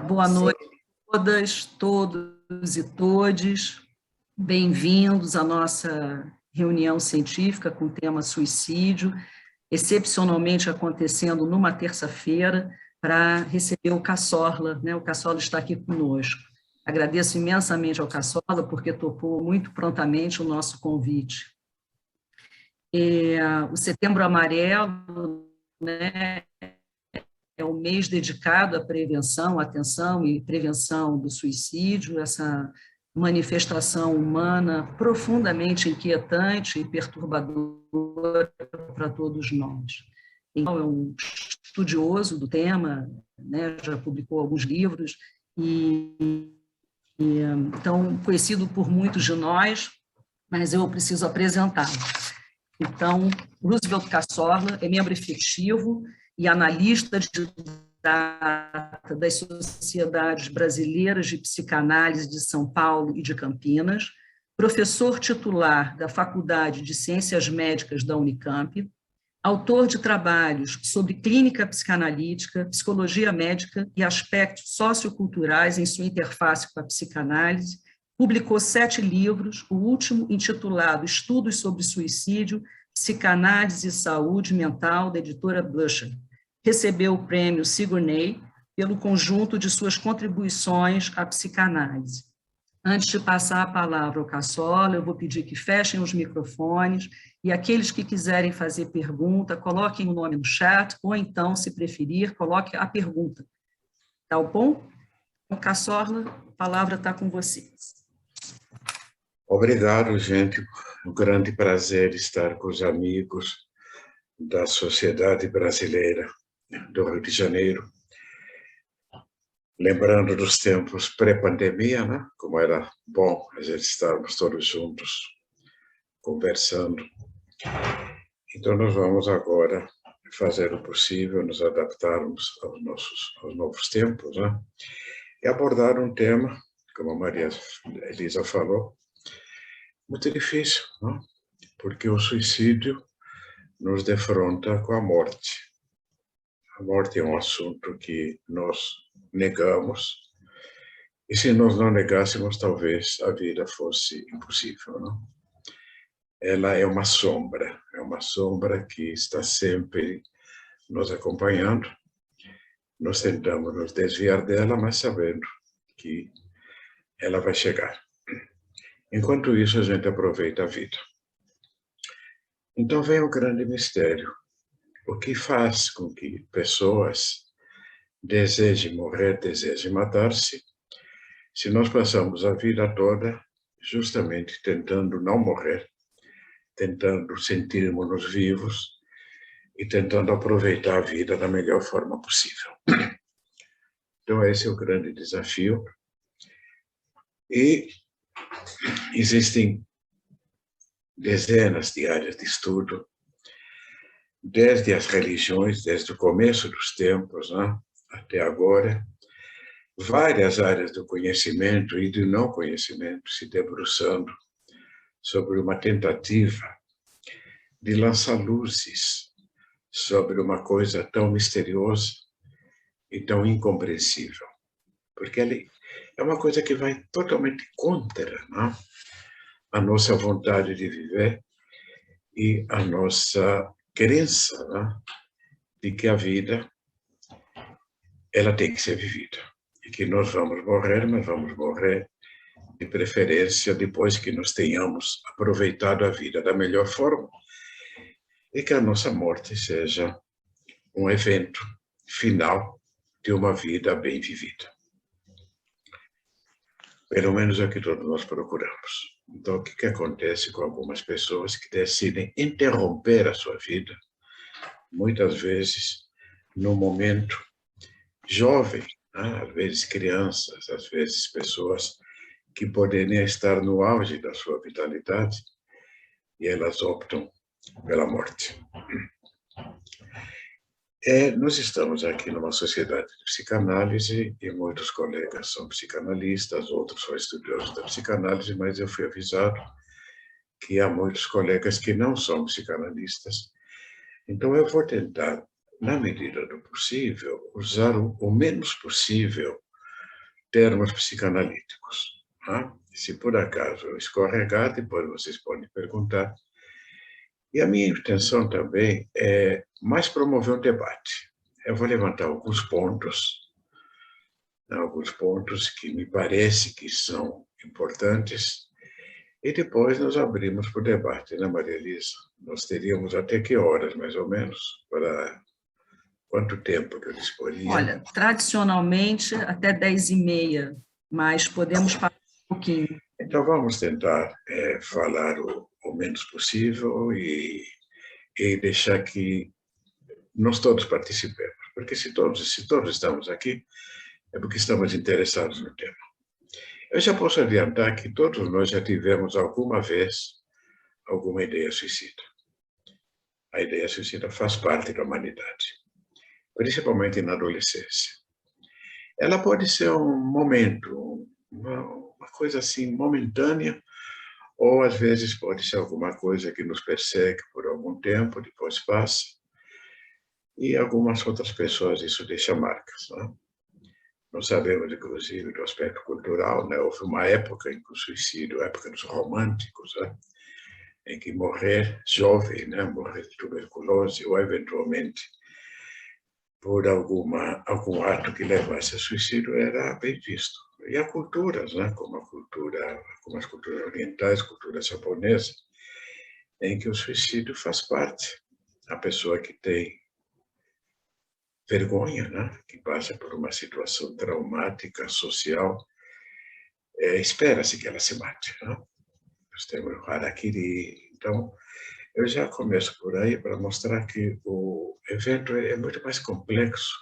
Boa noite a todas, todos e todes. Bem-vindos à nossa reunião científica com o tema suicídio, excepcionalmente acontecendo numa terça-feira, para receber o Cassorla, né? O Cassorla está aqui conosco. Agradeço imensamente ao Cassorla, porque topou muito prontamente o nosso convite. O Setembro Amarelo, né, é um mês dedicado à prevenção, atenção e prevenção do suicídio, essa manifestação humana profundamente inquietante e perturbadora para todos nós. Então, é um estudioso do tema, né, já publicou alguns livros, então, conhecido por muitos de nós, mas eu preciso apresentá-lo. Então, Roosevelt Cassorla é membro efetivo e analista de data das Sociedades Brasileiras de Psicanálise de São Paulo e de Campinas, professor titular da Faculdade de Ciências Médicas da Unicamp, autor de trabalhos sobre clínica psicanalítica, psicologia médica e aspectos socioculturais em sua interface com a psicanálise, publicou 7 livros, o último intitulado Estudos sobre Suicídio, Psicanálise e Saúde Mental, da editora Blusher. Recebeu o prêmio Sigourney pelo conjunto de suas contribuições à psicanálise. Antes de passar a palavra ao Cassorla, eu vou pedir que fechem os microfones e aqueles que quiserem fazer pergunta, coloquem o nome no chat, ou então, se preferir, coloque a pergunta. Tá bom? Então, Cassorla, a palavra está com vocês. Obrigado, gente. Um grande prazer estar com os amigos da Sociedade Brasileira do Rio de Janeiro. Lembrando dos tempos pré-pandemia, né? Como era bom a gente estarmos todos juntos, conversando. Então, nós vamos agora fazer o possível, nos adaptarmos aos novos tempos, né? E abordar um tema, como a Maria Elisa falou, muito difícil, não? Porque o suicídio nos defronta com a morte. A morte é um assunto que nós negamos, e se nós não negássemos, talvez a vida fosse impossível, não? Ela é uma sombra que está sempre nos acompanhando. Nós tentamos nos desviar dela, mas sabendo que ela vai chegar. Enquanto isso, a gente aproveita a vida. Então vem o grande mistério. O que faz com que pessoas desejem morrer, desejem matar-se, se nós passamos a vida toda justamente tentando não morrer, tentando sentirmos-nos vivos e tentando aproveitar a vida da melhor forma possível. Então esse é o grande desafio. E existem dezenas de áreas de estudo, desde as religiões, desde o começo dos tempos, né, até agora, várias áreas do conhecimento e do não conhecimento se debruçando sobre uma tentativa de lançar luzes sobre uma coisa tão misteriosa e tão incompreensível, porque ele é uma coisa que vai totalmente contra, né, a nossa vontade de viver e a nossa crença, né, de que a vida ela tem que ser vivida e que nós vamos morrer, mas vamos morrer de preferência depois que nós tenhamos aproveitado a vida da melhor forma e que a nossa morte seja um evento final de uma vida bem vivida. Pelo menos é o que todos nós procuramos. Então, o que acontece com algumas pessoas que decidem interromper a sua vida, muitas vezes num momento jovem, né? Às vezes crianças, às vezes pessoas que poderiam estar no auge da sua vitalidade, e elas optam pela morte. Nós estamos aqui numa sociedade de psicanálise e muitos colegas são psicanalistas, outros são estudiosos da psicanálise, mas eu fui avisado que há muitos colegas que não são psicanalistas. Então eu vou tentar na medida do possível, usar o menos possível termos psicanalíticos. Tá? Se por acaso eu escorregar, depois vocês podem perguntar. E a minha intenção também é mais promover um debate. Eu vou levantar alguns pontos que me parece que são importantes, e depois nós abrimos para o debate, né, Maria Elisa? Nós teríamos até que horas, mais ou menos, para quanto tempo que eu disporia? Olha, tradicionalmente até 10h30, mas podemos passar um pouquinho. Então vamos tentar falar o menos possível e deixar que nós todos participemos, porque se todos estamos aqui, é porque estamos interessados no tema. Eu já posso adiantar que todos nós já tivemos alguma vez alguma ideia suicida. A ideia suicida faz parte da humanidade, principalmente na adolescência. Ela pode ser um momento, uma coisa assim momentânea, ou às vezes pode ser alguma coisa que nos persegue por algum tempo, depois passa, e algumas outras pessoas isso deixa marcas, né? Nós sabemos, inclusive, do aspecto cultural, né? Houve uma época em que o suicídio, a época dos românticos, né? Em que morrer jovem, né? Morrer de tuberculose, ou eventualmente por algum ato que levasse a suicídio, era bem visto. E há culturas, né? Como as culturas orientais, cultura japonesa, em que o suicídio faz parte. A pessoa que tem vergonha, né? Que passa por uma situação traumática, social, espera-se que ela se mate, né? Nós temos o harakiri. Então, eu já começo por aí para mostrar que o evento é muito mais complexo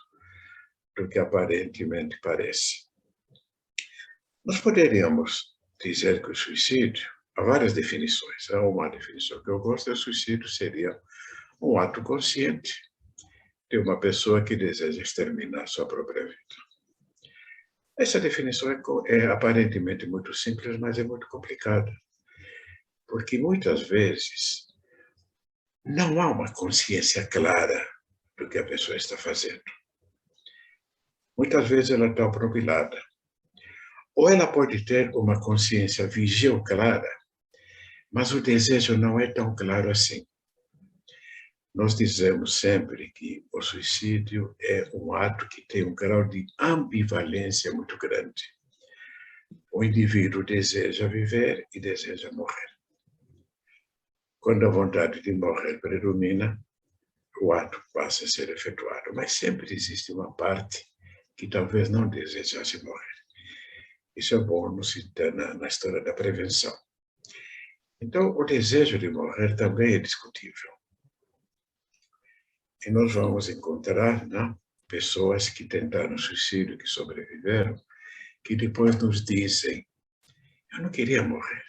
do que aparentemente parece. Nós poderíamos dizer que o suicídio, há várias definições. Uma definição que eu gosto é o suicídio seria um ato consciente de uma pessoa que deseja exterminar sua própria vida. Essa definição é aparentemente muito simples, mas é muito complicada, porque muitas vezes não há uma consciência clara do que a pessoa está fazendo. Muitas vezes ela está obnubilada. Ou ela pode ter uma consciência vigil clara, mas o desejo não é tão claro assim. Nós dizemos sempre que o suicídio é um ato que tem um grau de ambivalência muito grande. O indivíduo deseja viver e deseja morrer. Quando a vontade de morrer predomina, o ato passa a ser efetuado. Mas sempre existe uma parte que talvez não desejasse morrer. Isso é bom na história da prevenção. Então, o desejo de morrer também é discutível. E nós vamos encontrar, né, pessoas que tentaram suicídio, que sobreviveram, que depois nos dizem: eu não queria morrer.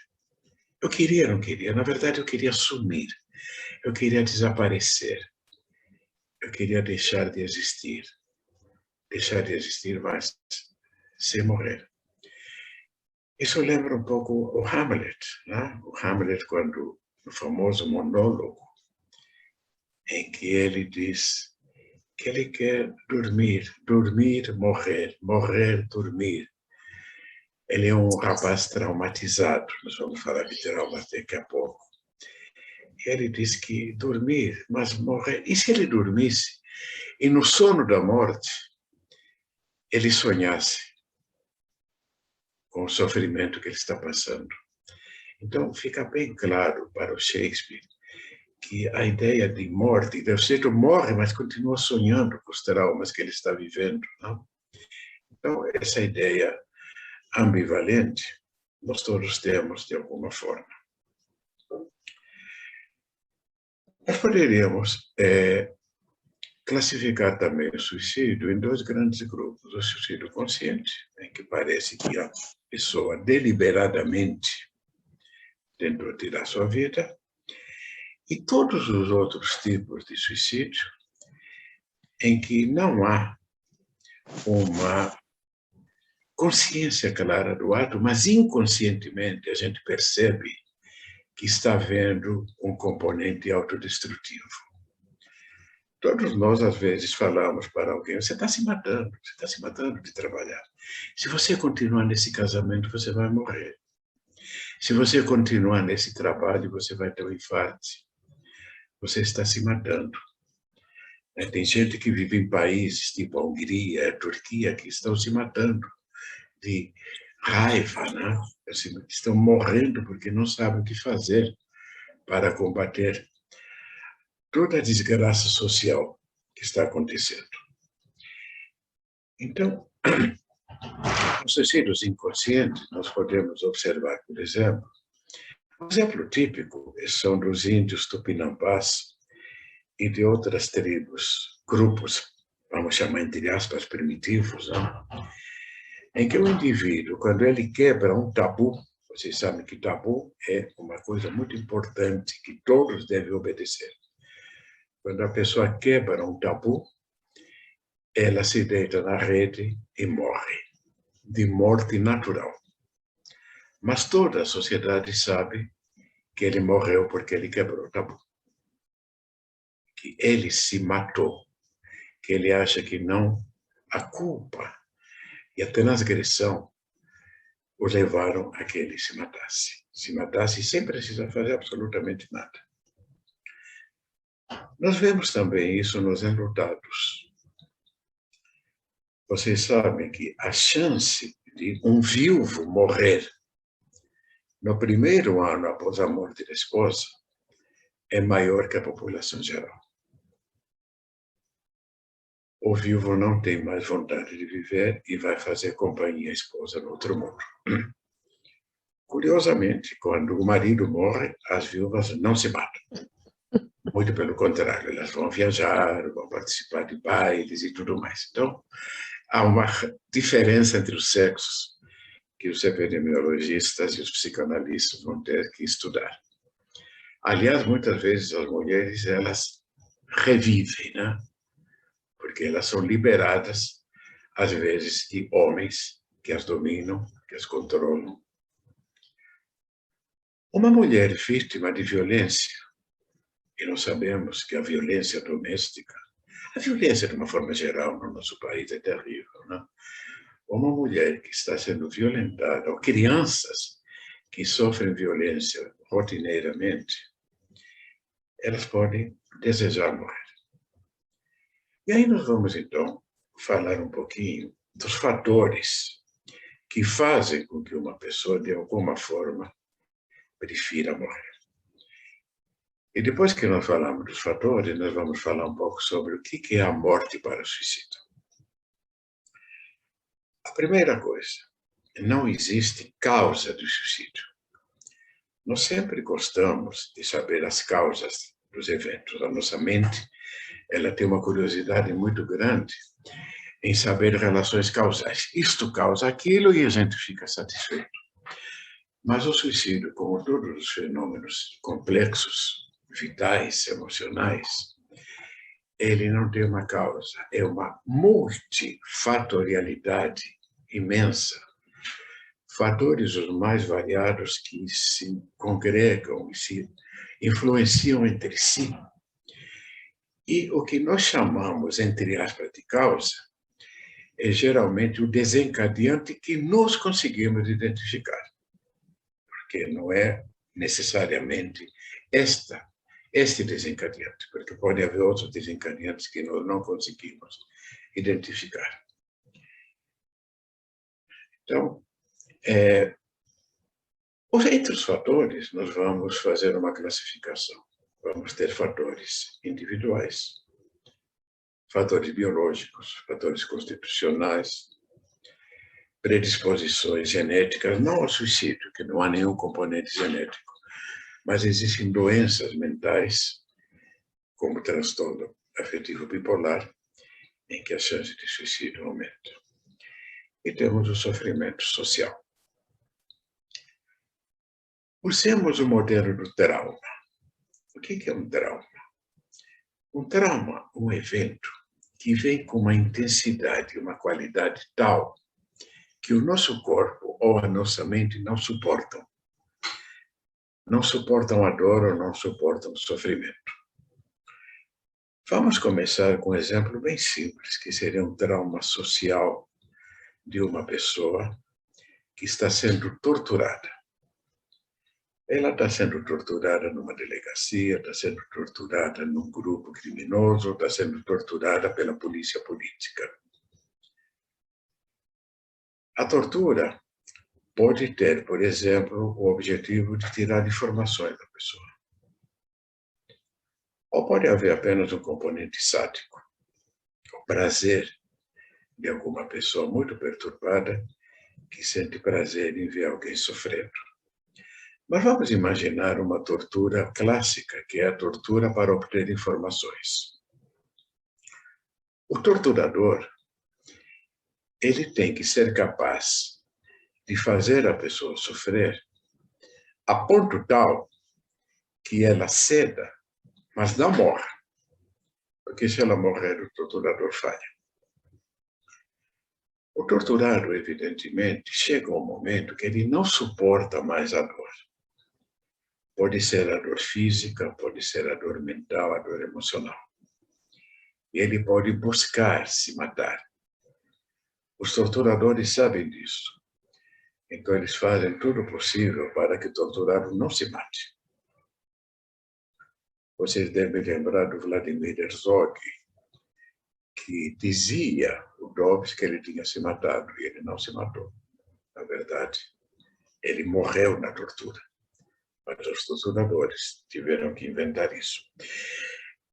Eu queria, não queria. Na verdade, eu queria sumir. Eu queria desaparecer. Eu queria deixar de existir. Deixar de existir, mas sem morrer. Isso lembra um pouco o Hamlet, né? O Hamlet, quando no famoso monólogo, em que ele diz que ele quer dormir, dormir, morrer, morrer, dormir. Ele é um rapaz traumatizado, nós vamos falar de traumas daqui a pouco. E ele diz que dormir, mas morrer. E se ele dormisse e no sono da morte ele sonhasse com o sofrimento que ele está passando? Então fica bem claro para o Shakespeare que a ideia de morte, o sujeito morre, mas continua sonhando com os traumas que ele está vivendo. Não? Então, essa ideia ambivalente, nós todos temos de alguma forma. Nós poderíamos classificar também o suicídio em dois grandes grupos. O suicídio consciente, em que parece que a pessoa deliberadamente tentou tirar sua vida, e todos os outros tipos de suicídio, em que não há uma consciência clara do ato, mas inconscientemente a gente percebe que está havendo um componente autodestrutivo. Todos nós, às vezes, falamos para alguém, você está se matando de trabalhar. Se você continuar nesse casamento, você vai morrer. Se você continuar nesse trabalho, você vai ter um infarto. Você está se matando. Tem gente que vive em países tipo a Hungria, a Turquia, que estão se matando de raiva, né? Estão morrendo porque não sabem o que fazer para combater toda a desgraça social que está acontecendo. Então, nos suicídios inconscientes, nós podemos observar, por exemplo, um exemplo típico são dos índios tupinambás e de outras tribos, grupos, vamos chamar entre aspas, primitivos, né? Em que o indivíduo, quando ele quebra um tabu, vocês sabem que tabu é uma coisa muito importante que todos devem obedecer. Quando a pessoa quebra um tabu, ela se deita na rede e morre, de morte natural. Mas toda a sociedade sabe que ele morreu porque ele quebrou o tabu. Que ele se matou, que ele acha que não, a culpa e a transgressão o levaram a que ele se matasse. Se matasse sem precisar fazer absolutamente nada. Nós vemos também isso nos enlutados. Vocês sabem que a chance de um viúvo morrer no primeiro ano após a morte da esposa é maior que a população geral. O viúvo não tem mais vontade de viver e vai fazer companhia à esposa no outro mundo. Curiosamente, quando o marido morre, as viúvas não se matam. Muito pelo contrário, elas vão viajar, vão participar de bailes e tudo mais. Então, há uma diferença entre os sexos que os epidemiologistas e os psicanalistas vão ter que estudar. Aliás, muitas vezes as mulheres, elas revivem, né? Porque elas são liberadas, às vezes, de homens que as dominam, que as controlam. Uma mulher vítima de violência, e nós sabemos que a violência doméstica, a violência de uma forma geral no nosso país é terrível, né? Uma mulher que está sendo violentada, ou crianças que sofrem violência rotineiramente, elas podem desejar morrer. E aí nós vamos, então, falar um pouquinho dos fatores que fazem com que uma pessoa, de alguma forma, prefira morrer. E depois que nós falamos dos fatores, nós vamos falar um pouco sobre o que é a morte para o suicídio. A primeira coisa, não existe causa do suicídio. Nós sempre gostamos de saber as causas dos eventos. A nossa mente, ela tem uma curiosidade muito grande em saber relações causais. Isto causa aquilo e a gente fica satisfeito. Mas o suicídio, como todos os fenômenos complexos, vitais, emocionais, ele não tem uma causa, é uma multifatorialidade imensa. Fatores os mais variados que se congregam e se influenciam entre si. E o que nós chamamos, entre aspas, de causa, é geralmente o desencadeante que nós conseguimos identificar. Porque não é necessariamente este desencadeante, porque pode haver outros desencadeantes que nós não conseguimos identificar. Então, entre os fatores, nós vamos fazer uma classificação. Vamos ter fatores individuais, fatores biológicos, fatores constitucionais, predisposições genéticas, não ao suicídio, que não há nenhum componente genético, mas existem doenças mentais, como o transtorno afetivo bipolar, em que a chance de suicídio aumenta. E temos o sofrimento social. Usemos o modelo do trauma. O que é um trauma? Um trauma, um evento que vem com uma intensidade, uma qualidade tal que o nosso corpo ou a nossa mente não suportam. Não suportam a dor ou não suportam o sofrimento. Vamos começar com um exemplo bem simples, que seria um trauma social de uma pessoa que está sendo torturada. Ela está sendo torturada numa delegacia, está sendo torturada num grupo criminoso, está sendo torturada pela polícia política. A tortura pode ter, por exemplo, o objetivo de tirar informações da pessoa. Ou pode haver apenas um componente sádico, o prazer de alguma pessoa muito perturbada que sente prazer em ver alguém sofrendo. Mas vamos imaginar uma tortura clássica, que é a tortura para obter informações. O torturador, ele tem que ser capaz de fazer a pessoa sofrer a ponto tal que ela ceda, mas não morra. Porque se ela morrer, o torturador falha. O torturado, evidentemente, chega um momento que ele não suporta mais a dor. Pode ser a dor física, pode ser a dor mental, a dor emocional. Ele pode buscar se matar. Os torturadores sabem disso. Então, eles fazem tudo o possível para que o torturado não se mate. Vocês devem lembrar do Vladimir Herzog, que dizia o Dobbs que ele tinha se matado, e ele não se matou. Na verdade, ele morreu na tortura. Mas os torturadores tiveram que inventar isso.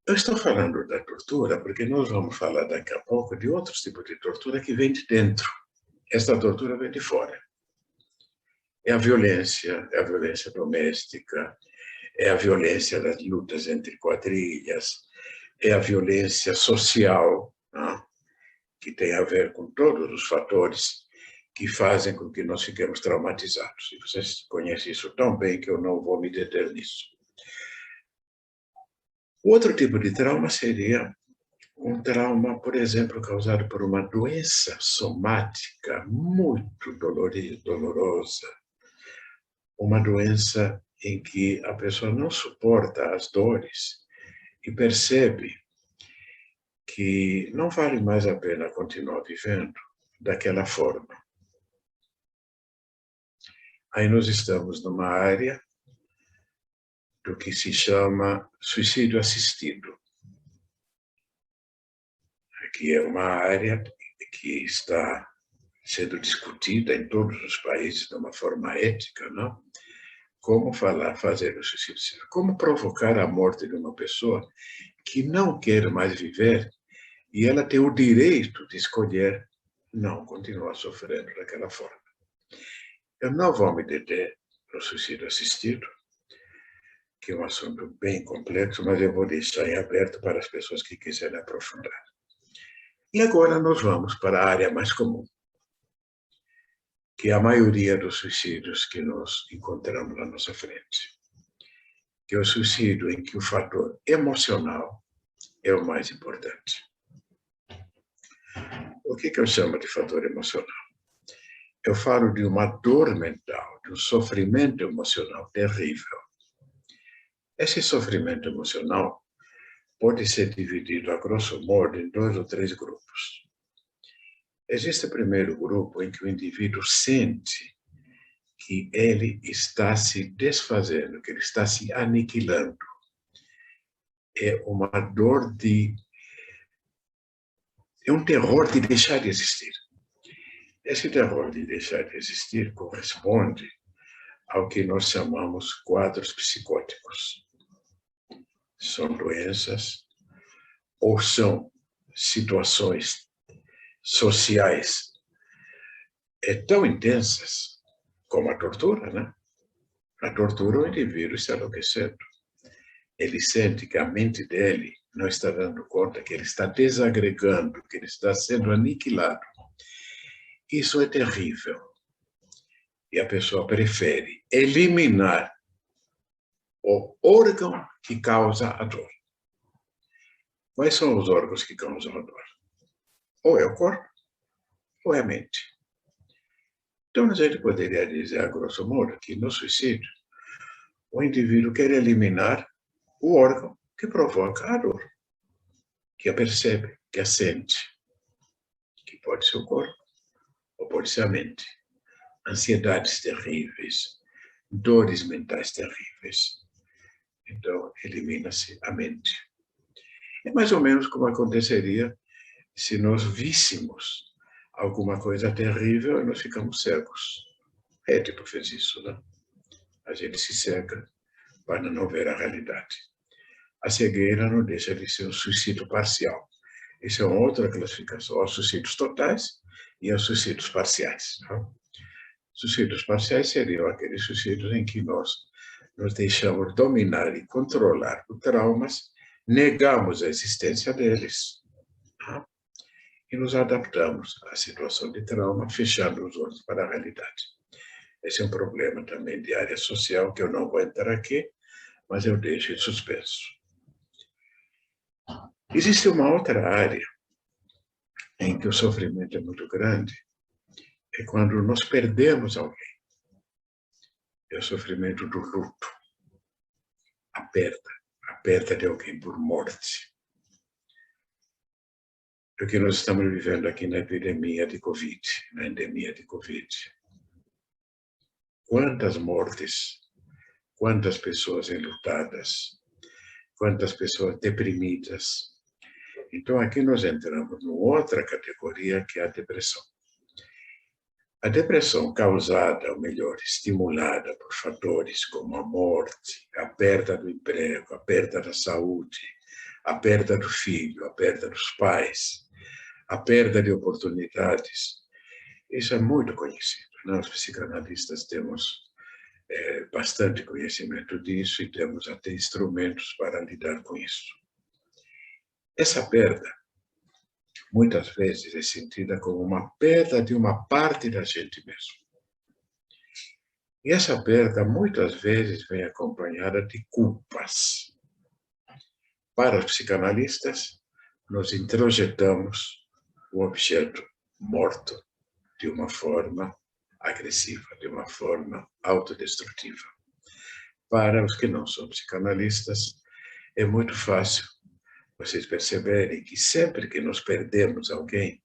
Eu estou falando da tortura porque nós vamos falar daqui a pouco de outros tipos de tortura que vem de dentro. Esta tortura vem de fora. É a violência doméstica, é a violência das lutas entre quadrilhas, é a violência social, né, que tem a ver com todos os fatores que fazem com que nós fiquemos traumatizados. E vocês conhecem isso tão bem que eu não vou me deter nisso. O outro tipo de trauma seria um trauma, por exemplo, causado por uma doença somática muito dolorosa, uma doença em que a pessoa não suporta as dores e percebe que não vale mais a pena continuar vivendo daquela forma. Aí nós estamos numa área do que se chama suicídio assistido, que é uma área que está sendo discutida em todos os países de uma forma ética, não? Como fazer o suicídio assistido, como provocar a morte de uma pessoa que não quer mais viver e ela tem o direito de escolher não continuar sofrendo daquela forma. Eu não vou me deter no suicídio assistido, que é um assunto bem complexo, mas eu vou deixar em aberto para as pessoas que quiserem aprofundar. E agora nós vamos para a área mais comum, que é a maioria dos suicídios que nós encontramos na nossa frente, que é o suicídio em que o fator emocional é o mais importante. O que eu chamo de fator emocional? Eu falo de uma dor mental, de um sofrimento emocional terrível. Esse sofrimento emocional pode ser dividido, a grosso modo, em 2 ou 3 grupos. Existe o primeiro grupo em que o indivíduo sente que ele está se desfazendo, que ele está se aniquilando. É uma dor é um terror de deixar de existir. Esse terror de deixar de existir corresponde ao que nós chamamos quadros psicóticos. São doenças ou são situações sociais tão intensas como a tortura, né? A tortura, o indivíduo está enlouquecendo. Ele sente que a mente dele não está dando conta, que ele está desagregando, que ele está sendo aniquilado. Isso é terrível. E a pessoa prefere eliminar o órgão que causa a dor. Quais são os órgãos que causam a dor? Ou é o corpo, ou é a mente. Então, a gente poderia dizer, a grosso modo, que no suicídio, o indivíduo quer eliminar o órgão que provoca a dor. que a percebe, que a sente, que pode ser o corpo ou pode ser a mente. Ansiedades terríveis, dores mentais terríveis. Então, elimina-se a mente. É mais ou menos como aconteceria se nós víssemos alguma coisa terrível e nós ficamos cegos. Édipo fez isso, né? A gente se cega para não ver a realidade. A cegueira não deixa de ser um suicídio parcial. Isso é uma outra classificação, aos suicídios totais e aos suicídios parciais. Não? Suicídios parciais seriam aqueles suicídios em que nós nos deixamos dominar e controlar por traumas, negamos a existência deles, não? E nos adaptamos à situação de trauma, fechando os olhos para a realidade. Esse é um problema também de área social, que eu não vou entrar aqui, mas eu deixo em suspenso. Existe uma outra área em que o sofrimento é muito grande, é quando nós perdemos alguém. É o sofrimento do luto, a perda de alguém por morte. O que nós estamos vivendo aqui na epidemia de Covid, na endemia de Covid. Quantas mortes, quantas pessoas enlutadas, quantas pessoas deprimidas. Então, aqui nós entramos numa outra categoria, que é a depressão. A depressão causada, ou melhor, estimulada por fatores como a morte, a perda do emprego, a perda da saúde, a perda do filho, a perda dos pais, a perda de oportunidades, isso é muito conhecido. Nós, psicanalistas, temos bastante conhecimento disso e temos até instrumentos para lidar com isso. Essa perda, muitas vezes, é sentida como uma perda de uma parte da gente mesmo. E essa perda, muitas vezes, vem acompanhada de culpas. Para os psicanalistas, nós introjetamos o objeto morto de uma forma agressiva, de uma forma autodestrutiva. Para os que não são psicanalistas, é muito fácil vocês perceberem que sempre que nós perdemos alguém,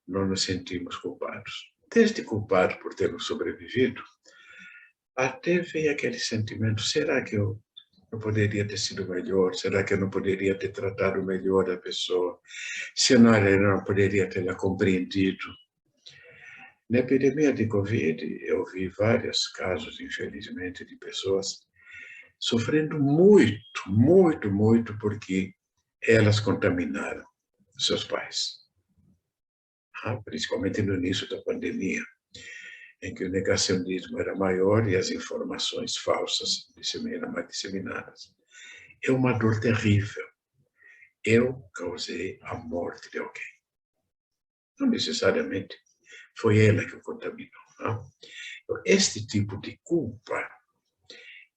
nós nos sentimos culpados. Desde culpado por termos sobrevivido, até vem aquele sentimento, será que eu não poderia ter sido melhor? Será que eu não poderia ter tratado melhor a pessoa? Se eu não poderia tê-la compreendido? Na epidemia de Covid, eu vi vários casos, infelizmente, de pessoas sofrendo muito, muito, muito, porque elas contaminaram seus pais. Principalmente no início da pandemia, em que o negacionismo era maior e as informações falsas eram mais disseminadas. É uma dor terrível. Eu causei a morte de alguém. Não necessariamente foi ela que o contaminou. Não? Este tipo de culpa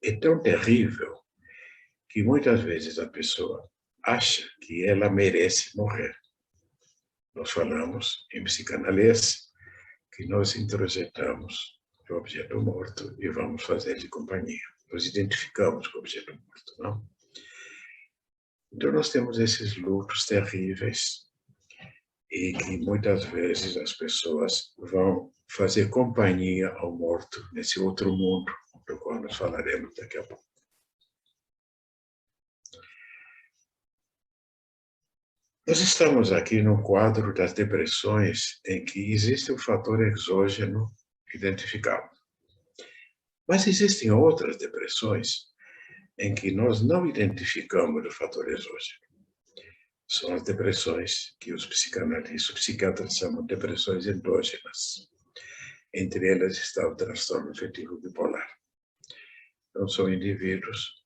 é tão terrível que muitas vezes a pessoa acha que ela merece morrer. Nós falamos em psicanálise que nós introjetamos o objeto morto e vamos fazer de companhia. Nos identificamos com o objeto morto, não? Então nós temos esses lutos terríveis e que muitas vezes as pessoas vão fazer companhia ao morto nesse outro mundo, do qual nós falaremos daqui a pouco. Nós estamos aqui no quadro das depressões em que existe um fator exógeno identificado. Mas existem outras depressões em que nós não identificamos o fator exógeno. São as depressões que os psicanalistas, os psiquiatras chamam de depressões endógenas. Entre elas está o transtorno afetivo bipolar. Então, são indivíduos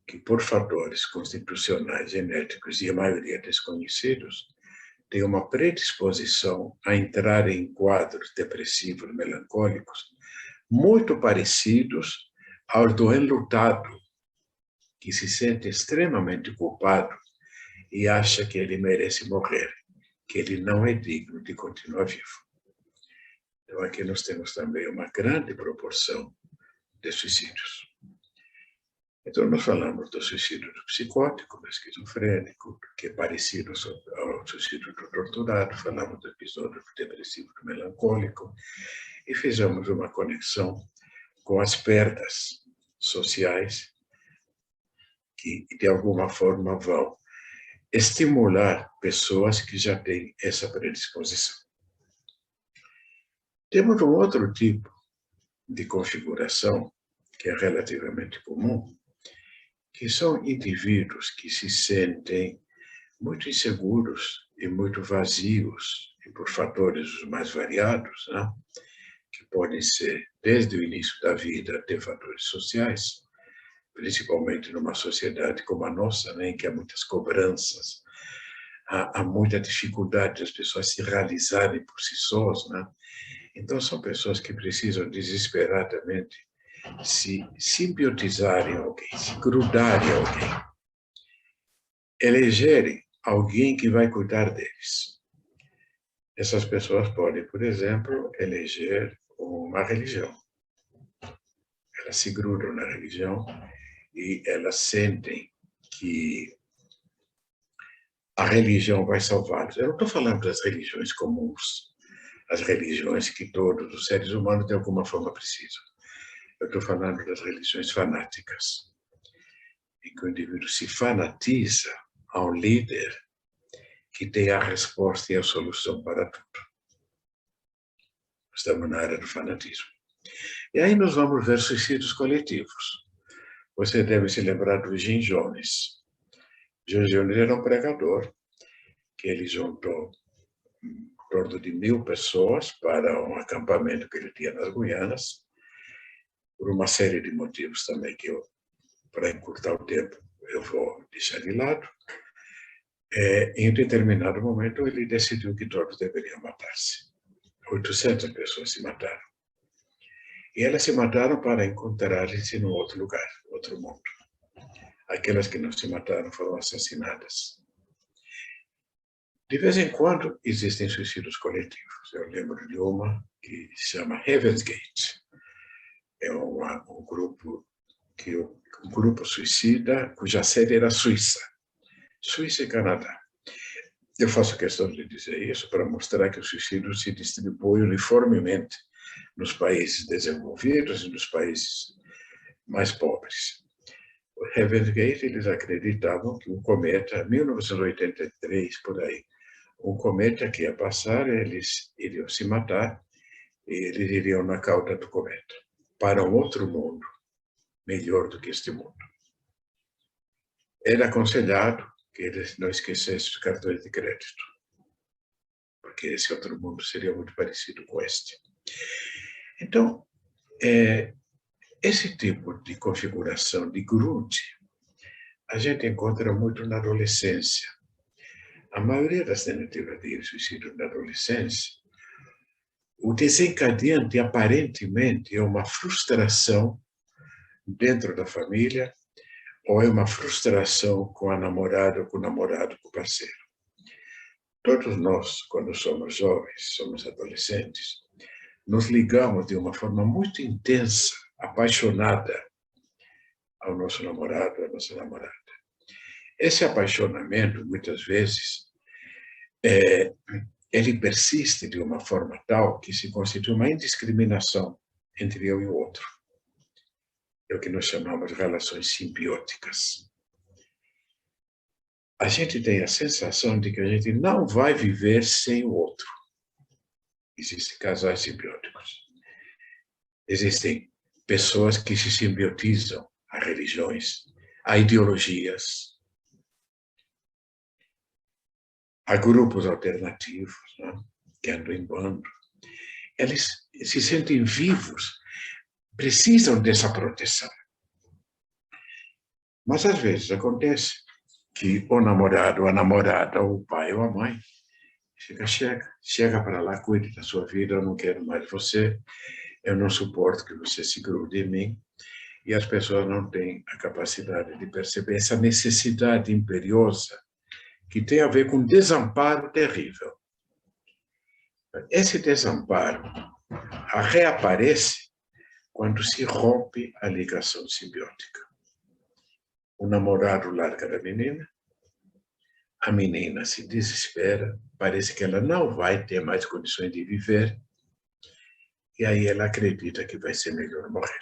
que, por fatores constitucionais, genéticos e a maioria desconhecidos, têm uma predisposição a entrar em quadros depressivos, melancólicos, muito parecidos aos do enlutado, que se sente extremamente culpado e acha que ele merece morrer, que ele não é digno de continuar vivo. Então, aqui nós temos também uma grande proporção de suicídios. Então, nós falamos do suicídio do psicótico, do esquizofrênico, que é parecido ao suicídio do torturado, falamos do episódio do depressivo do melancólico, e fizemos uma conexão com as perdas sociais que, de alguma forma, vão estimular pessoas que já têm essa predisposição. Temos um outro tipo de configuração, que é relativamente comum, que são indivíduos que se sentem muito inseguros e muito vazios, e por fatores os mais variados, né? Que podem ser, desde o início da vida, até fatores sociais, principalmente numa sociedade como a nossa, né, em que há muitas cobranças, há muita dificuldade das pessoas se realizarem por si sós, né? Então, são pessoas que precisam desesperadamente se simbiotizarem a alguém, se grudarem a alguém, elegerem alguém que vai cuidar deles. Essas pessoas podem, por exemplo, eleger uma religião. Elas se grudam na religião e elas sentem que a religião vai salvá-los. Eu não estou falando das religiões comuns, as religiões que todos os seres humanos de alguma forma precisam. Eu estou falando das religiões fanáticas, em que o indivíduo se fanatiza a um líder que tem a resposta e a solução para tudo. Estamos na área do fanatismo. E aí nós vamos ver suicídios coletivos. Você deve se lembrar do Jim Jones. Jim Jones era um pregador, que ele juntou em torno de 1.000 pessoas para um acampamento que ele tinha nas Guianas, por uma série de motivos também que eu, para encurtar o tempo, eu vou deixar de lado. Em determinado momento, ele decidiu que todos deveriam matar-se. 800 pessoas se mataram. E elas se mataram para encontrarem-se num outro lugar, outro mundo. Aquelas que não se mataram foram assassinadas. De vez em quando, existem suicídios coletivos. Eu lembro de uma que se chama Heaven's Gate. É um grupo suicida cuja sede era Suíça e Canadá. Eu faço questão de dizer isso para mostrar que o suicídio se distribui uniformemente nos países desenvolvidos e nos países mais pobres. O Heaven's Gate, eles acreditavam que um cometa, 1983, por aí, um cometa que ia passar, eles iriam se matar e eles iriam na cauda do cometa para um outro mundo, melhor do que este mundo. Era aconselhado que eles não esquecessem os cartões de crédito, porque esse outro mundo seria muito parecido com este. Então, esse tipo de configuração de grude, a gente encontra muito na adolescência. A maioria das tentativas de suicídio na adolescência, o desencadeante, aparentemente, é uma frustração dentro da família, ou é uma frustração com a namorada, ou com o namorado, com o parceiro. Todos nós, quando somos jovens, somos adolescentes, nos ligamos de uma forma muito intensa, apaixonada ao nosso namorado, à nossa namorada. Esse apaixonamento, muitas vezes, ele persiste de uma forma tal que se constitui uma indiscriminação entre eu e o outro. É o que nós chamamos de relações simbióticas. A gente tem a sensação de que a gente não vai viver sem o outro. Existem casais simbióticos. Existem pessoas que se simbiotizam a religiões, a ideologias, a grupos alternativos, né, que andam em bando. Eles se sentem vivos, precisam dessa proteção. Mas, às vezes, acontece que o namorado, a namorada, ou o pai ou a mãe, chega para lá, cuide da sua vida, eu não quero mais você, eu não suporto que você se grude em mim, e as pessoas não têm a capacidade de perceber essa necessidade imperiosa que tem a ver com um desamparo terrível. Esse desamparo reaparece quando se rompe a ligação simbiótica. O namorado larga da menina, a menina se desespera, parece que ela não vai ter mais condições de viver, e aí ela acredita que vai ser melhor morrer.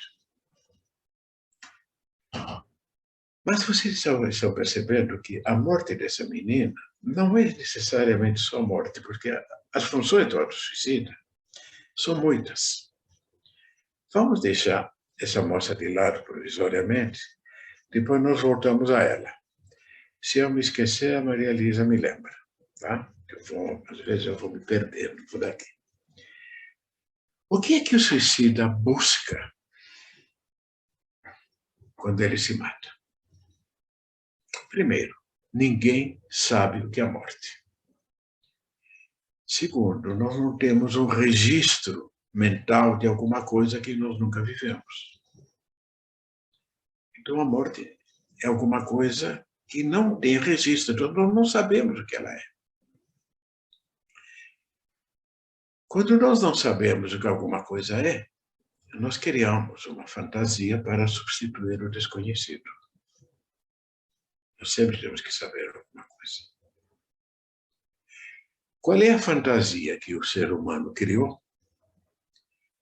Mas vocês estão percebendo que a morte dessa menina não é necessariamente só morte, porque as funções do auto-suicida são muitas. Vamos deixar essa moça de lado provisoriamente, depois nós voltamos a ela. Se eu me esquecer, a Maria Elisa me lembra, tá? Às vezes eu vou me perdendo por aqui. O que é que o suicida busca quando ele se mata? Primeiro, ninguém sabe o que é a morte. Segundo, nós não temos um registro mental de alguma coisa que nós nunca vivemos. Então, a morte é alguma coisa que não tem registro, então nós não sabemos o que ela é. Quando nós não sabemos o que alguma coisa é, nós criamos uma fantasia para substituir o desconhecido. Nós sempre temos que saber alguma coisa. Qual é a fantasia que o ser humano criou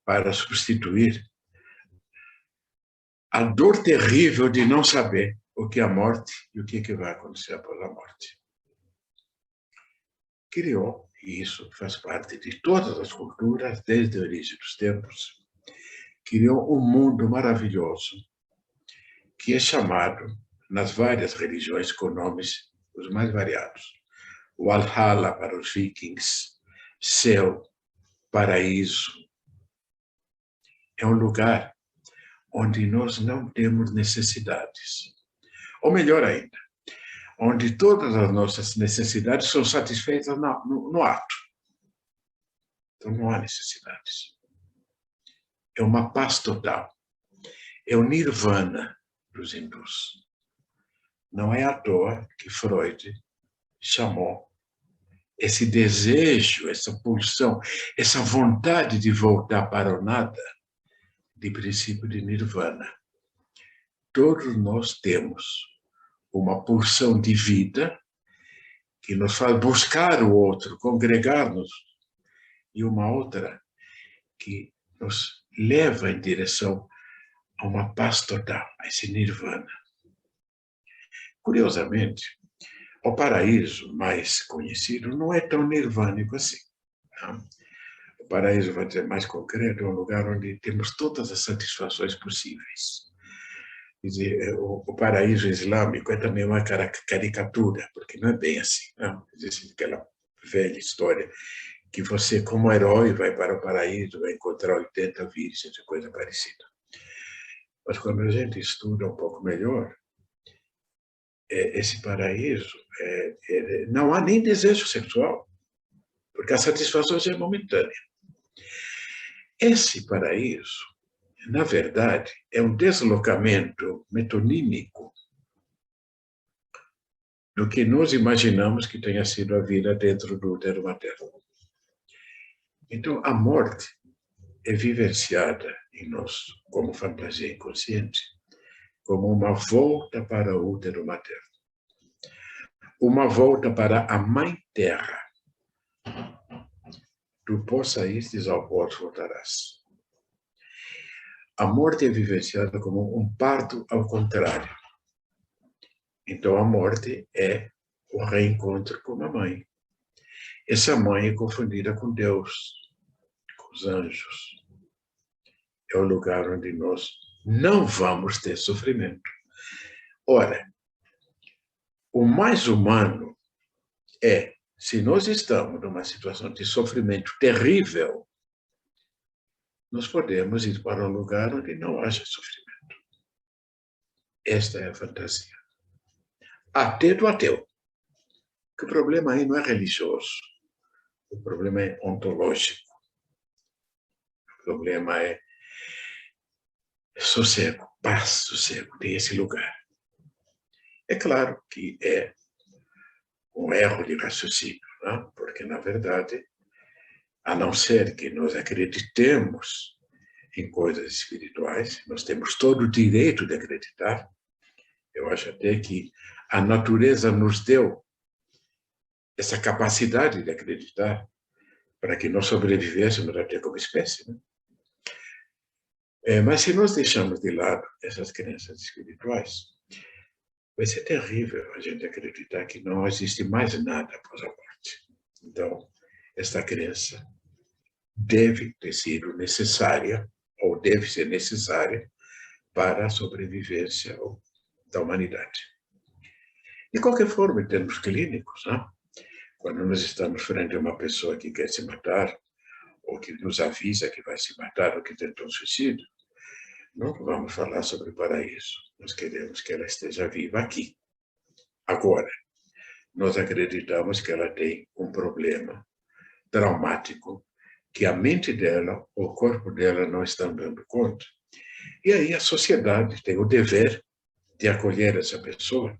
para substituir a dor terrível de não saber o que é a morte e o que vai acontecer após a morte? Criou, e isso faz parte de todas as culturas, desde a origem dos tempos, criou um mundo maravilhoso que é chamado, nas várias religiões, com nomes os mais variados. O Valhalla para os vikings, céu, paraíso. É um lugar onde nós não temos necessidades. Ou melhor ainda, onde todas as nossas necessidades são satisfeitas no ato. Então não há necessidades. É uma paz total. É o nirvana dos hindus. Não é à toa que Freud chamou esse desejo, essa pulsão, essa vontade de voltar para o nada, de princípio de nirvana. Todos nós temos uma pulsão de vida que nos faz buscar o outro, congregar-nos, e uma outra que nos leva em direção a uma paz total, a esse nirvana. Curiosamente, o paraíso mais conhecido não é tão nirvânico assim. Não? O paraíso, vai dizer mais concreto, é um lugar onde temos todas as satisfações possíveis. Quer dizer, o paraíso islâmico é também uma caricatura, porque não é bem assim. Não? Existe aquela velha história que você, como herói, vai para o paraíso, vai encontrar 80 virgens e coisa parecida. Mas quando a gente estuda um pouco melhor, esse paraíso, não há nem desejo sexual, porque a satisfação é momentânea. Esse paraíso, na verdade, é um deslocamento metonímico do que nós imaginamos que tenha sido a vida dentro do útero materno. Então, a morte é vivenciada em nós, como fantasia inconsciente, como uma volta para o útero materno. Uma volta para a Mãe Terra. Do pó saístes, ao pó voltarás. A morte é vivenciada como um parto ao contrário. Então, a morte é o reencontro com a mãe. Essa mãe é confundida com Deus, com os anjos. É o lugar onde nós não vamos ter sofrimento. Ora, o mais humano é, se nós estamos numa situação de sofrimento terrível, nós podemos ir para um lugar onde não haja sofrimento. Esta é a fantasia. Até do ateu. Que o problema aí não é religioso. O problema é ontológico. O problema é sossego, paz, sossego, tem esse lugar. É claro que é um erro de raciocínio, não? Porque, na verdade, a não ser que nós acreditemos em coisas espirituais, nós temos todo o direito de acreditar, Eu acho até que a natureza nos deu essa capacidade de acreditar para que nós sobrevivêssemos até como espécie, né? Mas se nós deixamos de lado essas crenças espirituais, vai ser terrível a gente acreditar que não existe mais nada após a morte. Então, esta crença deve ter sido necessária, ou deve ser necessária, para a sobrevivência da humanidade. De qualquer forma, em termos clínicos, né? Quando nós estamos frente a uma pessoa que quer se matar, ou que nos avisa que vai se matar, ou que tentou suicídio, não vamos falar sobre paraíso. Nós queremos que ela esteja viva aqui, agora. Nós acreditamos que ela tem um problema traumático, que a mente dela, o corpo dela não estão dando conta. E aí a sociedade tem o dever de acolher essa pessoa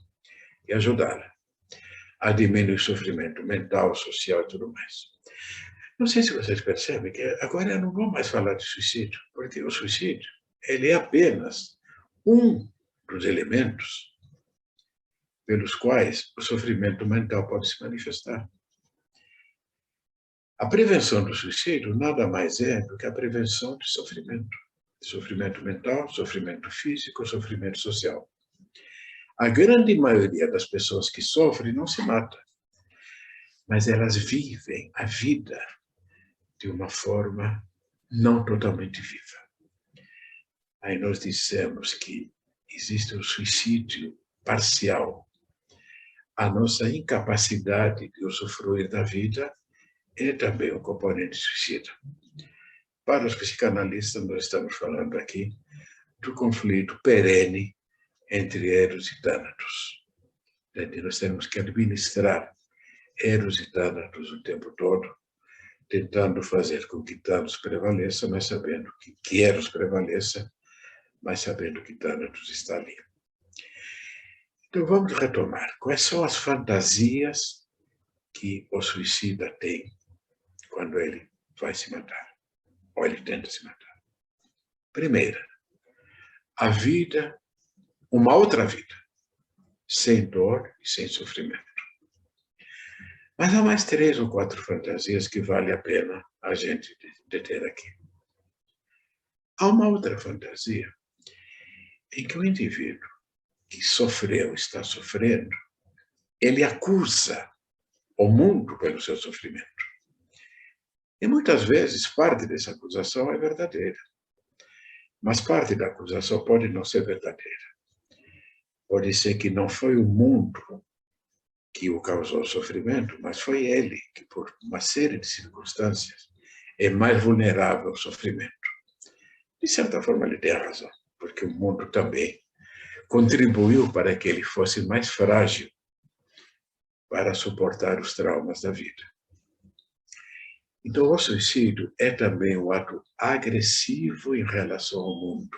e ajudá-la a diminuir o sofrimento mental, social e tudo mais. Não sei se vocês percebem que agora eu não vou mais falar de suicídio, porque o suicídio ele é apenas um dos elementos pelos quais o sofrimento mental pode se manifestar. A prevenção do suicídio nada mais é do que a prevenção de sofrimento mental, sofrimento físico, sofrimento social. A grande maioria das pessoas que sofrem não se mata, mas elas vivem a vida de uma forma não totalmente viva. Aí nós dissemos que existe um suicídio parcial. A nossa incapacidade de usufruir da vida é também um componente suicida. Para os psicanalistas, nós estamos falando aqui do conflito perene entre Eros e Thanatos. Nós temos que administrar Eros e Thanatos o tempo todo, tentando fazer com que Thanos prevaleça, mas sabendo que Eros prevaleça, mas sabendo que Thanatos está ali. Então, vamos retomar. Quais são as fantasias que o suicida tem quando ele vai se matar, ou ele tenta se matar? Primeira, a vida, uma outra vida, sem dor e sem sofrimento. Mas há mais 3 ou 4 fantasias que vale a pena a gente ter aqui. Há uma outra fantasia em que o indivíduo que sofreu, está sofrendo, ele acusa o mundo pelo seu sofrimento. E muitas vezes parte dessa acusação é verdadeira, mas parte da acusação pode não ser verdadeira. Pode ser que não foi o mundo que o causou sofrimento, mas foi ele que, por uma série de circunstâncias, é mais vulnerável ao sofrimento. De certa forma, ele tem razão, porque o mundo também contribuiu para que ele fosse mais frágil para suportar os traumas da vida. Então, o suicídio é também um ato agressivo em relação ao mundo.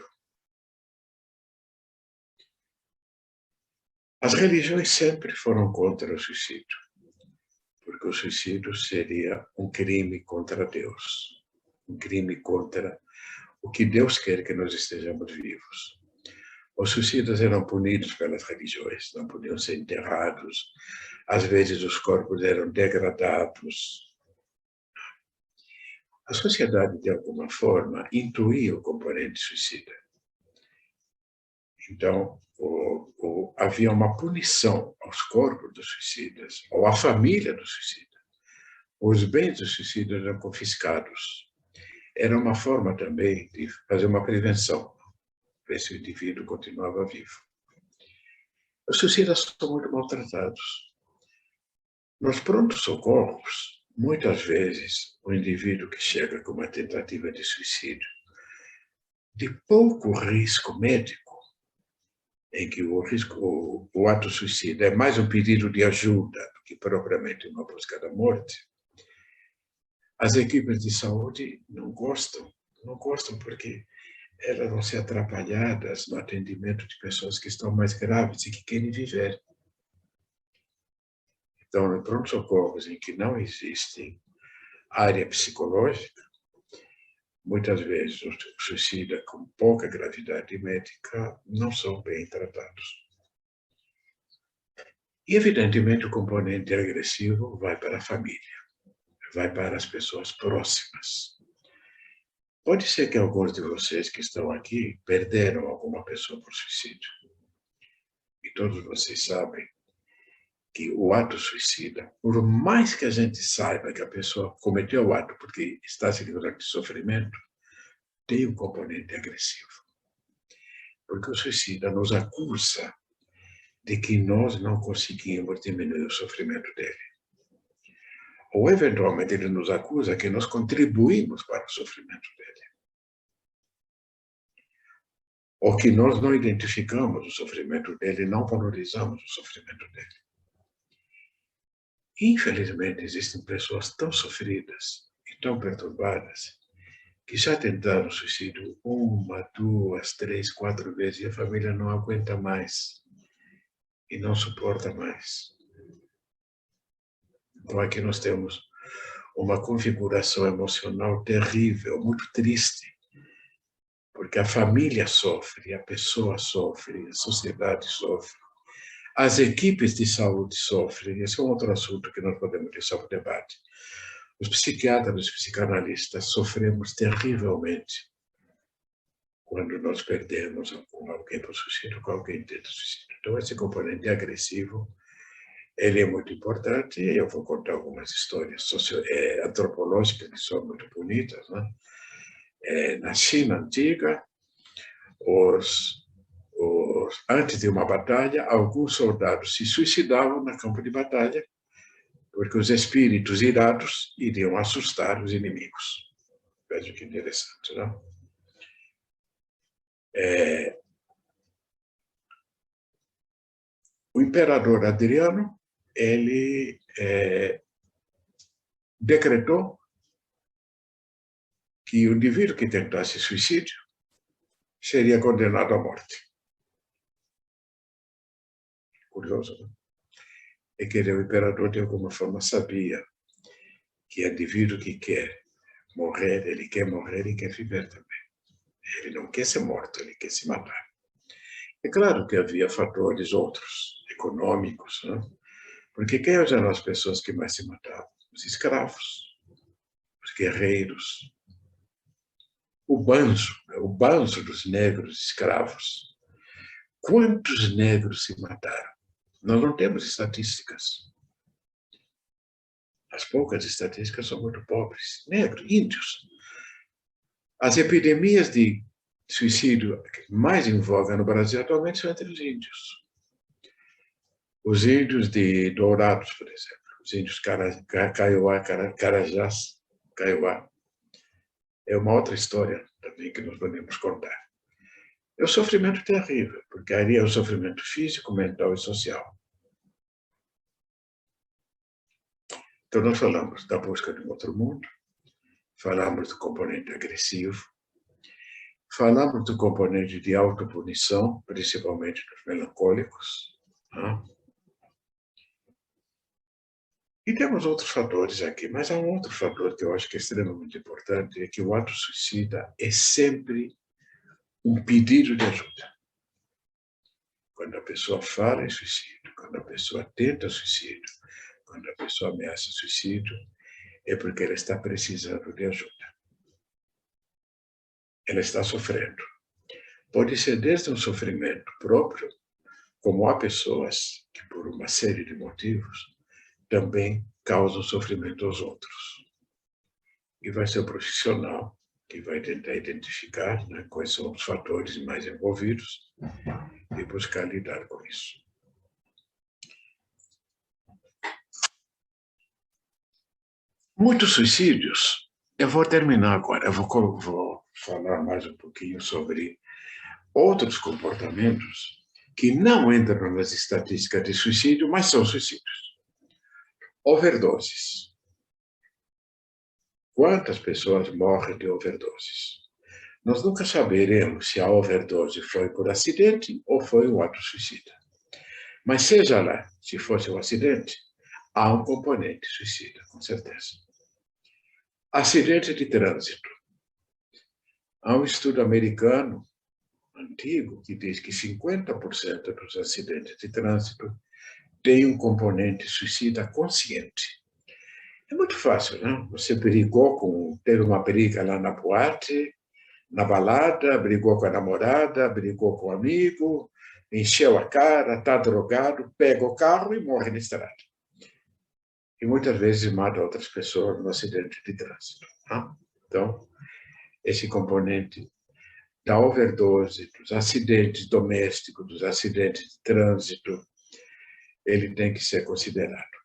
As religiões sempre foram contra o suicídio, porque o suicídio seria um crime contra Deus, um crime contra o que Deus quer que nós estejamos vivos. Os suicidas eram punidos pelas religiões, não podiam ser enterrados, às vezes os corpos eram degradados. A sociedade, de alguma forma, intuía o componente suicida. Então, havia uma punição aos corpos dos suicidas, ou à família do suicida. Os bens dos suicidas eram confiscados. Era uma forma também de fazer uma prevenção, ver se o indivíduo continuava vivo. Os suicidas são muito maltratados. Nos prontos-socorros, muitas vezes, o indivíduo que chega com uma tentativa de suicídio, de pouco risco médico, em que o ato suicida é mais um pedido de ajuda do que propriamente uma busca da morte, as equipes de saúde não gostam porque elas vão ser atrapalhadas no atendimento de pessoas que estão mais graves e que querem viver. Então, em pronto-socorros em que não existe área psicológica, muitas vezes os suicidas com pouca gravidade médica não são bem tratados. E, evidentemente, o componente agressivo vai para a família, vai para as pessoas próximas. Pode ser que alguns de vocês que estão aqui perderam alguma pessoa por suicídio. E todos vocês sabem que o ato suicida, por mais que a gente saiba que a pessoa cometeu o ato porque está se livrando de sofrimento, tem um componente agressivo. Porque o suicida nos acusa de que nós não conseguimos diminuir o sofrimento dele. Ou, eventualmente, ele nos acusa que nós contribuímos para o sofrimento dele. Ou que nós não identificamos o sofrimento dele, não valorizamos o sofrimento dele. Infelizmente, existem pessoas tão sofridas e tão perturbadas que já tentaram suicídio 1, 2, 3, 4 vezes e a família não aguenta mais e não suporta mais. Então, aqui nós temos uma configuração emocional terrível, muito triste, porque a família sofre, a pessoa sofre, a sociedade sofre, as equipes de saúde sofrem. Esse é um outro assunto que nós podemos deixar para o debate. Os psiquiatras, os psicanalistas sofremos terrivelmente quando nós perdemos alguém por suicídio, com alguém tenta suicídio. Então, esse componente agressivo, ele é muito importante, e eu vou contar algumas histórias antropológicas que são muito bonitas, né? Na China antiga, antes de uma batalha, alguns soldados se suicidavam no campo de batalha, porque os espíritos irados iriam assustar os inimigos. Veja que interessante, não? O imperador Adriano, ele decretou que o indivíduo que tentasse suicídio seria condenado à morte. Curioso, não? É que o imperador, de alguma forma, sabia que o indivíduo que quer morrer e quer viver também. Ele não quer ser morto, ele quer se matar. É claro que havia fatores outros, econômicos, né? Porque quem eram as pessoas que mais se matavam? Os escravos, os guerreiros, o banzo dos negros escravos. Quantos negros se mataram? Nós não temos estatísticas. As poucas estatísticas são muito pobres. Negros, índios. As epidemias de suicídio mais em voga no Brasil atualmente são entre os índios. Os índios de Dourados, por exemplo. Os índios Kaiowá, Carajás, Kaiowá. É uma outra história também que nós podemos contar. É um sofrimento terrível, porque ali é o sofrimento físico, mental e social. Então, nós falamos da busca de um outro mundo, falamos do componente agressivo, falamos do componente de autopunição, principalmente dos melancólicos. Né? E temos outros fatores aqui, mas há um outro fator que eu acho que é extremamente importante, é que o ato suicida é sempre um pedido de ajuda. Quando a pessoa fala em suicídio, quando a pessoa tenta suicídio, quando a pessoa ameaça suicídio, é porque ela está precisando de ajuda. Ela está sofrendo. Pode ser desde um sofrimento próprio, como há pessoas que, por uma série de motivos, também causam sofrimento aos outros. E vai ser o profissional que vai tentar identificar, né, quais são os fatores mais envolvidos e buscar lidar com isso. Muitos suicídios, eu vou terminar agora, eu vou falar mais um pouquinho sobre outros comportamentos que não entram nas estatísticas de suicídio, mas são suicídios. Overdoses. Quantas pessoas morrem de overdoses? Nós nunca saberemos se a overdose foi por acidente ou foi um ato suicida. Mas seja lá, se fosse um acidente, há um componente suicida, com certeza. Acidente de trânsito. Há um estudo americano antigo que diz que 50% dos acidentes de trânsito tem um componente suicida consciente. É muito fácil, né? Você teve uma briga lá na boate, na balada, brigou com a namorada, brigou com o amigo, encheu a cara, está drogado, pega o carro e morre na estrada. E muitas vezes mata outras pessoas no acidente de trânsito. Né? Então, esse componente da overdose, dos acidentes domésticos, dos acidentes de trânsito, ele tem que ser considerado.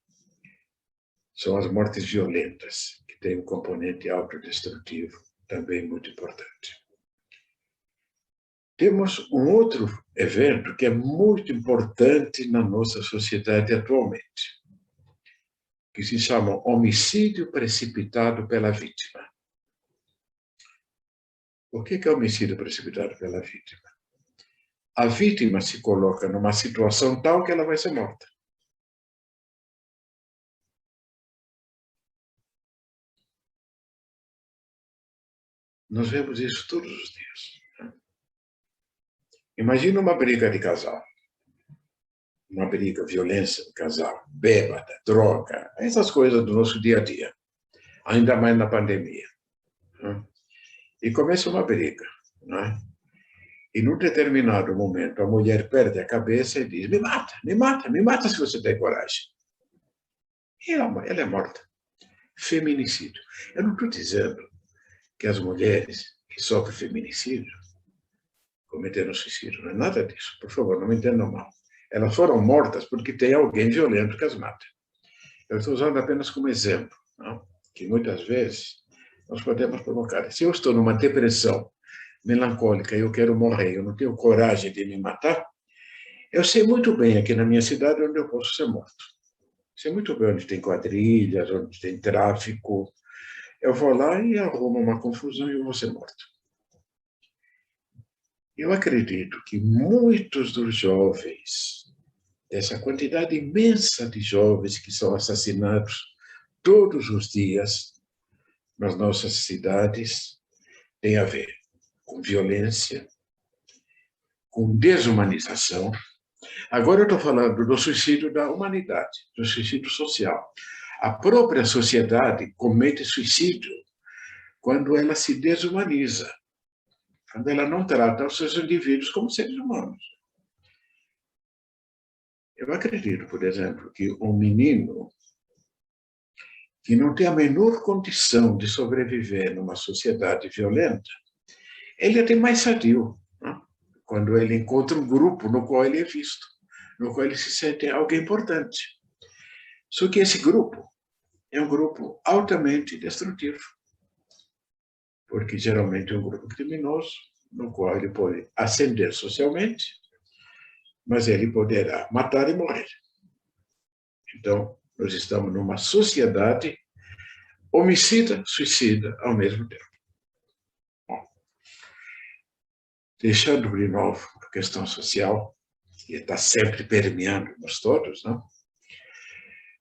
São as mortes violentas, que têm um componente autodestrutivo também muito importante. Temos um outro evento que é muito importante na nossa sociedade atualmente, que se chama homicídio precipitado pela vítima. O que é homicídio precipitado pela vítima? A vítima se coloca numa situação tal que ela vai ser morta. Nós vemos isso todos os dias. Imagina uma briga de casal. Uma briga, violência de casal, bêbada, droga, essas coisas do nosso dia a dia. Ainda mais na pandemia. E começa uma briga. Né? E num determinado momento, a mulher perde a cabeça e diz: me mata, me mata, me mata se você tem coragem. E ela é morta. Feminicídio. Eu não estou dizendo que as mulheres que sofrem feminicídio cometeram suicídio. Não é nada disso. Por favor, não me entendam mal. Elas foram mortas porque tem alguém violento que as mata. Eu estou usando apenas como exemplo, não? Que muitas vezes nós podemos provocar. Se eu estou numa depressão melancólica e eu quero morrer, eu não tenho coragem de me matar, eu sei muito bem aqui na minha cidade onde eu posso ser morto. Sei muito bem onde tem quadrilhas, onde tem tráfico. Eu vou lá e arrumo uma confusão e eu vou ser morto. Eu acredito que muitos dos jovens, dessa quantidade imensa de jovens que são assassinados todos os dias nas nossas cidades, tem a ver com violência, com desumanização. Agora eu estou falando do suicídio da humanidade, do suicídio social. A própria sociedade comete suicídio quando ela se desumaniza, quando ela não trata os seus indivíduos como seres humanos. Eu acredito, por exemplo, que um menino que não tem a menor condição de sobreviver numa sociedade violenta, ele é até mais sadio, né? Quando ele encontra um grupo no qual ele é visto, no qual ele se sente alguém importante. Só que esse grupo é um grupo altamente destrutivo, porque geralmente é um grupo criminoso, no qual ele pode ascender socialmente, mas ele poderá matar e morrer. Então, nós estamos numa sociedade homicida, suicida ao mesmo tempo. Bom, deixando de novo a questão social, que está sempre permeando nós todos, não?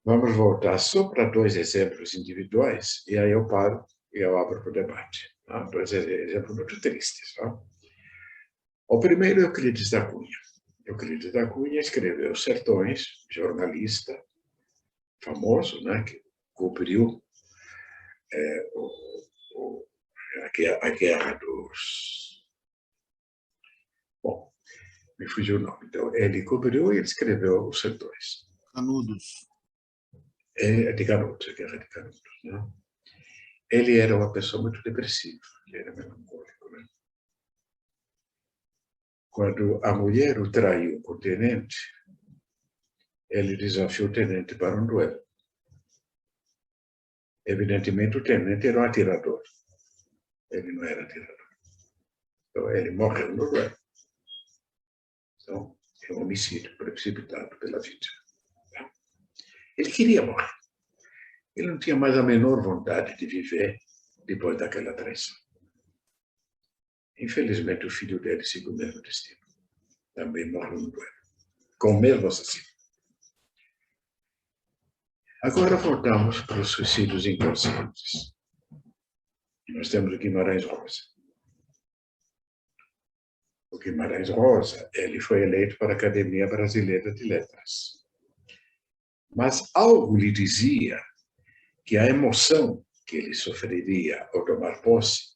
Vamos voltar só para 2 exemplos individuais, e aí eu paro e eu abro para o debate. Não? 2 exemplos muito tristes. Não? O primeiro é Euclides da Cunha. Euclides da Cunha escreveu Sertões, jornalista famoso, né, que cobriu a guerra dos... Bom, me fugiu o nome. Então, ele cobriu e ele escreveu Os Sertões. Canudos. De Canudos, a guerra de Canudos. Né? Ele era uma pessoa muito depressiva, ele era melancólico. Né? Quando a mulher o traiu com o tenente, ele desafiou o tenente para um duelo. Evidentemente, o tenente era um atirador. Ele não era atirador. Então, ele morreu no duelo. Então, é um homicídio precipitado pela vítima. Ele queria morrer. Ele não tinha mais a menor vontade de viver depois daquela traição. Infelizmente, o filho dele seguiu o mesmo destino. Também morreu no duelo, com o mesmo assassino. Agora voltamos para os suicídios inconscientes. Nós temos o Guimarães Rosa. O Guimarães Rosa, ele foi eleito para a Academia Brasileira de Letras. Mas algo lhe dizia que a emoção que ele sofreria ao tomar posse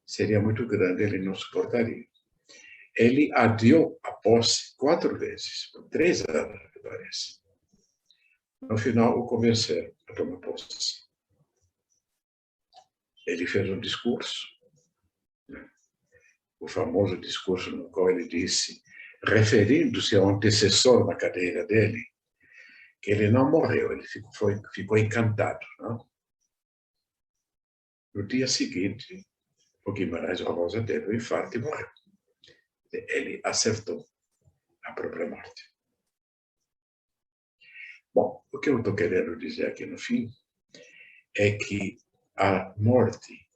seria muito grande, ele não suportaria. Ele adiou a posse 4 vezes, por 3 anos, me parece. No final, o convenceram a tomar posse. Ele fez um discurso, o famoso discurso no qual ele disse, referindo-se ao antecessor na cadeira dele, que ele não morreu, ele ficou encantado. Não? No dia seguinte, o Guimarães Rosa teve um infarto e morreu. Ele acertou a própria morte. Bom, o que eu estou querendo dizer aqui no fim é que a morte,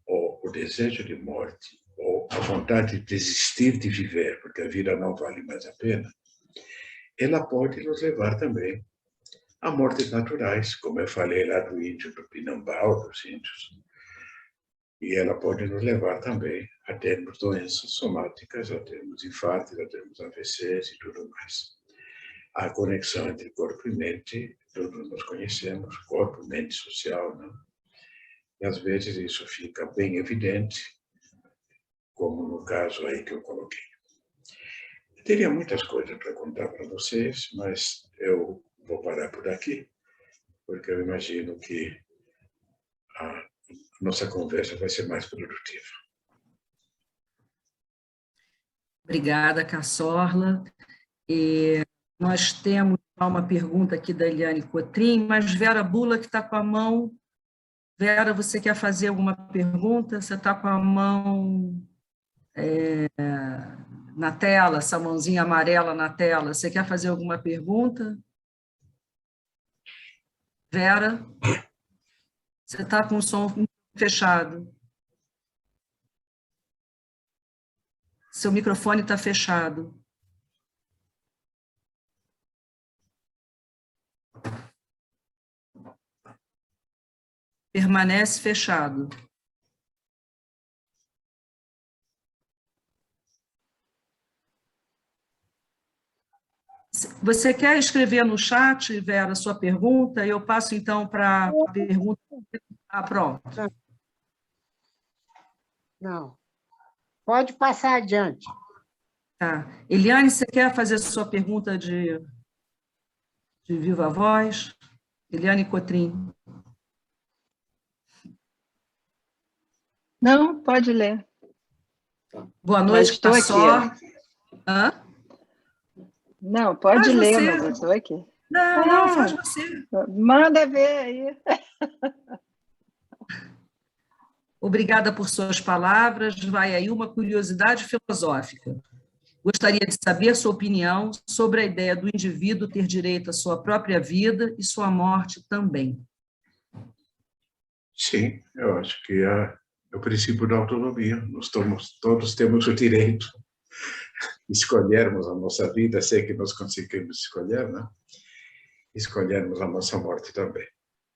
ou o desejo de morte, ou a vontade de desistir de viver, porque a vida não vale mais a pena, ela pode nos levar também a mortes naturais, como eu falei lá do índio, do Pinambau, dos índios. E ela pode nos levar também a termos doenças somáticas, a termos infartos, a termos AVCs e tudo mais. A conexão entre corpo e mente, todos nós conhecemos, corpo, mente social, né? E às vezes isso fica bem evidente, como no caso aí que eu coloquei. Eu teria muitas coisas para contar para vocês, mas eu vou parar por aqui, porque eu imagino que a nossa conversa vai ser mais produtiva. Obrigada, Cassorla. Nós temos uma pergunta aqui da Eliane Cotrim, mas Vera Bula, que está com a mão. Vera, você quer fazer alguma pergunta? Você está com a mão na tela, essa mãozinha amarela na tela. Você quer fazer alguma pergunta? Vera, você está com o som fechado. Seu microfone está fechado. Permanece fechado. Você quer escrever no chat, Vera, a sua pergunta? Eu passo, então, para a pergunta. Ah, pronto. Não. Pode passar adiante. Tá. Eliane, você quer fazer a sua pergunta de viva voz? Eliane Cotrim. Não, pode ler. Boa noite, Cassorla. Hã? Não, pode Faz ler, você. mas eu estou aqui. Não, faz você. Manda ver aí. Obrigada por suas palavras. Vai aí uma curiosidade filosófica. Gostaria de saber sua opinião sobre a ideia do indivíduo ter direito à sua própria vida e sua morte também. Sim, eu acho que é o princípio da autonomia. Nós todos temos o direito de escolhermos a nossa vida, sei que nós conseguimos escolher, né? Escolhermos a nossa morte também.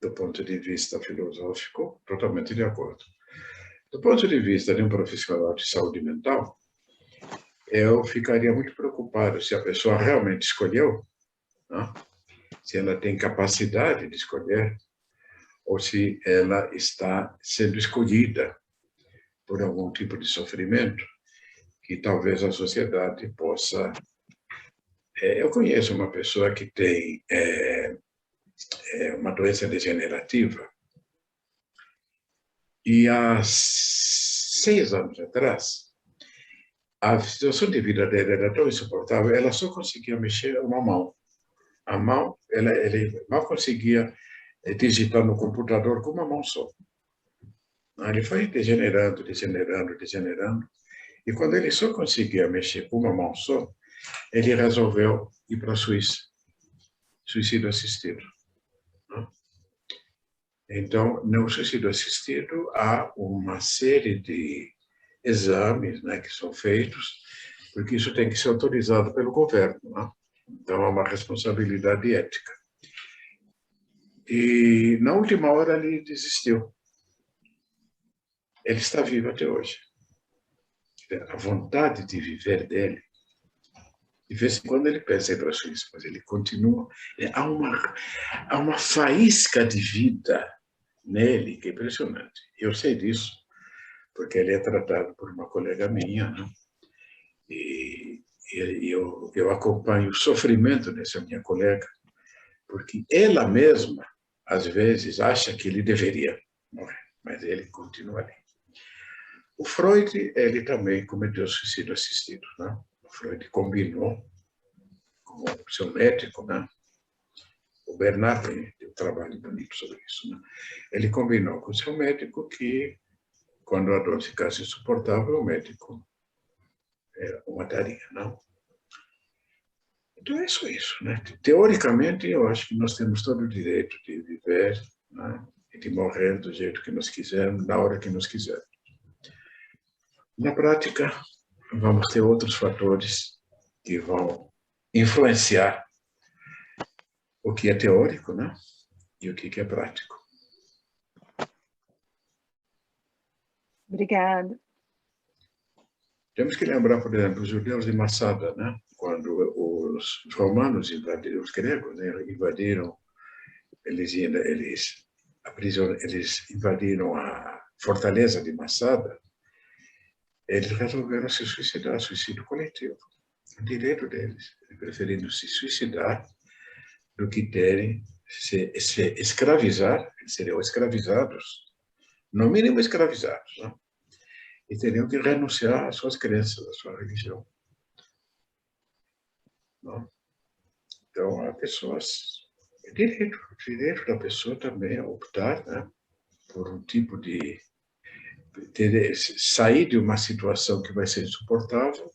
Do ponto de vista filosófico, totalmente de acordo. Do ponto de vista de um profissional de saúde mental, eu ficaria muito preocupado se a pessoa realmente escolheu, né? Se ela tem capacidade de escolher, ou se ela está sendo escolhida por algum tipo de sofrimento que talvez a sociedade possa... Eu conheço uma pessoa que tem uma doença degenerativa e há 6 anos atrás, a situação de vida dela era tão insuportável, ela só conseguia mexer uma mão. A mão, ele mal conseguia digitar no computador com uma mão só. Ele foi degenerando, degenerando, degenerando. E quando ele só conseguia mexer com uma mão só, ele resolveu ir para a Suíça. Suicídio assistido. Então, no suicídio assistido, há uma série de exames, né, que são feitos, porque isso tem que ser autorizado pelo governo. Né? Então, é uma responsabilidade ética. E, na última hora, ele desistiu. Ele está vivo até hoje. A vontade de viver dele De vez em quando ele pensa em ir para a Suíça, mas ele continua. Há uma faísca de vida nele que é impressionante. Eu sei disso, porque ele é tratado por uma colega minha, né? E eu acompanho o sofrimento dessa minha colega, porque ela mesma, às vezes, acha que ele deveria morrer, mas ele continua ali. O Freud, ele também cometeu suicídio assistido, né? O Freud combinou com o seu médico, né? O Bernard tem um trabalho bonito sobre isso, né? Ele combinou com o seu médico que, quando a dor ficasse insuportável, o médico o mataria, não? Então é só isso, né? Teoricamente, eu acho que nós temos todo o direito de viver, né? E de morrer do jeito que nós quisermos, na hora que nós quisermos. Na prática, vamos ter outros fatores que vão influenciar o que é teórico, né? E o que é prático. Obrigada. Temos que lembrar, por exemplo, os judeus de Massada, né? Quando os romanos invadiram, os gregos, né? Invadiram, eles invadiram a fortaleza de Massada, eles resolveram se suicidar, suicídio coletivo. O direito deles, preferindo se suicidar do que terem se escravizar, eles seriam escravizados, no mínimo escravizados, né? E teriam que renunciar às suas crenças, à sua religião. Não? Então, há pessoas... O direito da pessoa também é optar, né, por um tipo de... sair de uma situação que vai ser insuportável.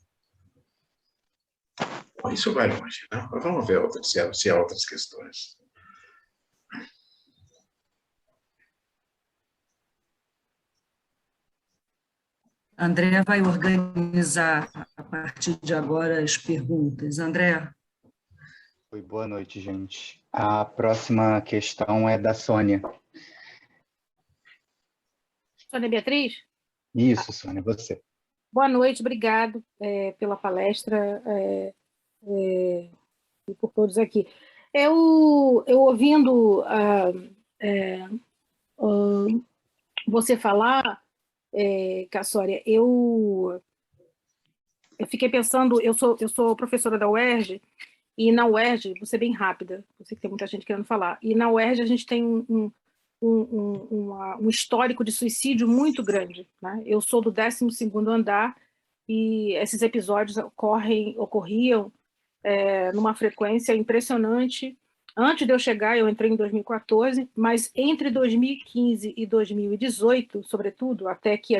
Isso vai longe, né? Mas vamos ver se há outras questões. André vai organizar, a partir de agora, as perguntas. André? Oi, boa noite, gente. A próxima questão é da Sônia. Sônia Beatriz? Isso, Sônia, você. Boa noite, obrigado pela palestra e por todos aqui. Eu ouvindo você falar, Cassória, eu fiquei pensando, eu sou professora da UERJ, e na UERJ, vou ser bem rápida, eu sei que tem muita gente querendo falar, e na UERJ a gente tem um histórico de suicídio muito grande, né? Eu sou do 12º andar e esses episódios ocorriam numa frequência impressionante. Antes de eu chegar, eu entrei em 2014, mas entre 2015 e 2018, sobretudo, até que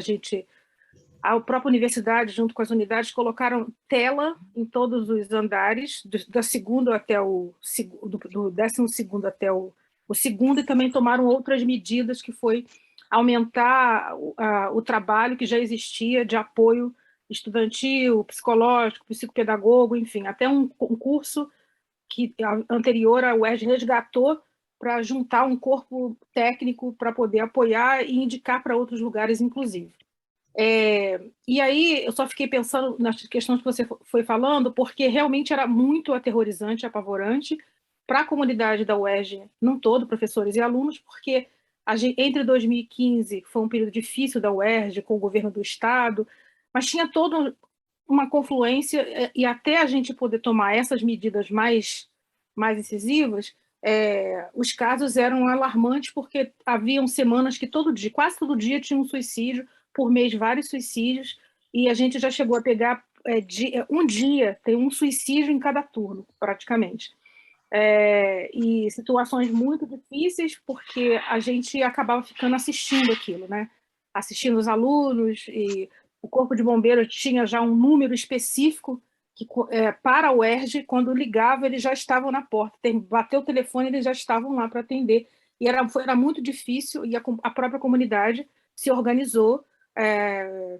a própria universidade, junto com as unidades, colocaram tela em todos os andares, do 12º até o 12º até o segundo, e também tomaram outras medidas, que foi aumentar o trabalho que já existia de apoio estudantil, psicológico, psicopedagogo, enfim, até um curso que anterior a UERJ resgatou para juntar um corpo técnico para poder apoiar e indicar para outros lugares, inclusive. E aí eu só fiquei pensando nas questões que você foi falando, porque realmente era muito aterrorizante, apavorante para a comunidade da UERJ, não todo, professores e alunos, porque entre 2015, que foi um período difícil da UERJ, com o governo do Estado, mas tinha toda uma confluência, e até a gente poder tomar essas medidas mais incisivas, os casos eram alarmantes, porque haviam semanas que quase todo dia tinha um suicídio, por mês vários suicídios, e a gente já chegou a pegar um dia, tem um suicídio em cada turno, praticamente. E situações muito difíceis, porque a gente acabava ficando assistindo aquilo, né? Assistindo os alunos, e o Corpo de Bombeiros tinha já um número específico para a UERJ, quando ligava, eles já estavam na porta, bateu o telefone, eles já estavam lá para atender, e era muito difícil, e a própria comunidade se organizou,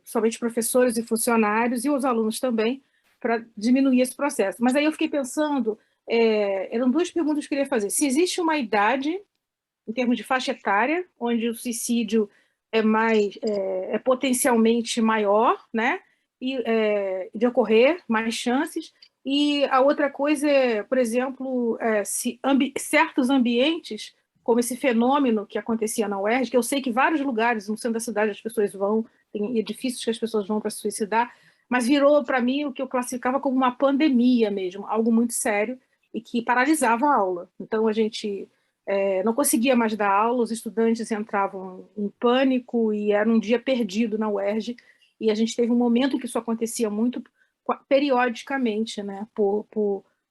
somente professores e funcionários, e os alunos também, para diminuir esse processo. Mas aí eu fiquei pensando, eram duas perguntas que eu queria fazer. Se existe uma idade, em termos de faixa etária, onde o suicídio é potencialmente maior, né, e de ocorrer, mais chances, E a outra coisa é, por exemplo, certos ambientes, como esse fenômeno que acontecia na UERJ, que eu sei que vários lugares no centro da cidade as pessoas vão, tem edifícios que as pessoas vão para se suicidar, mas virou para mim o que eu classificava como uma pandemia mesmo, algo muito sério e que paralisava a aula. Então a gente não conseguia mais dar aula, os estudantes entravam em pânico e era um dia perdido na UERJ, e a gente teve um momento em que isso acontecia muito periodicamente, né, por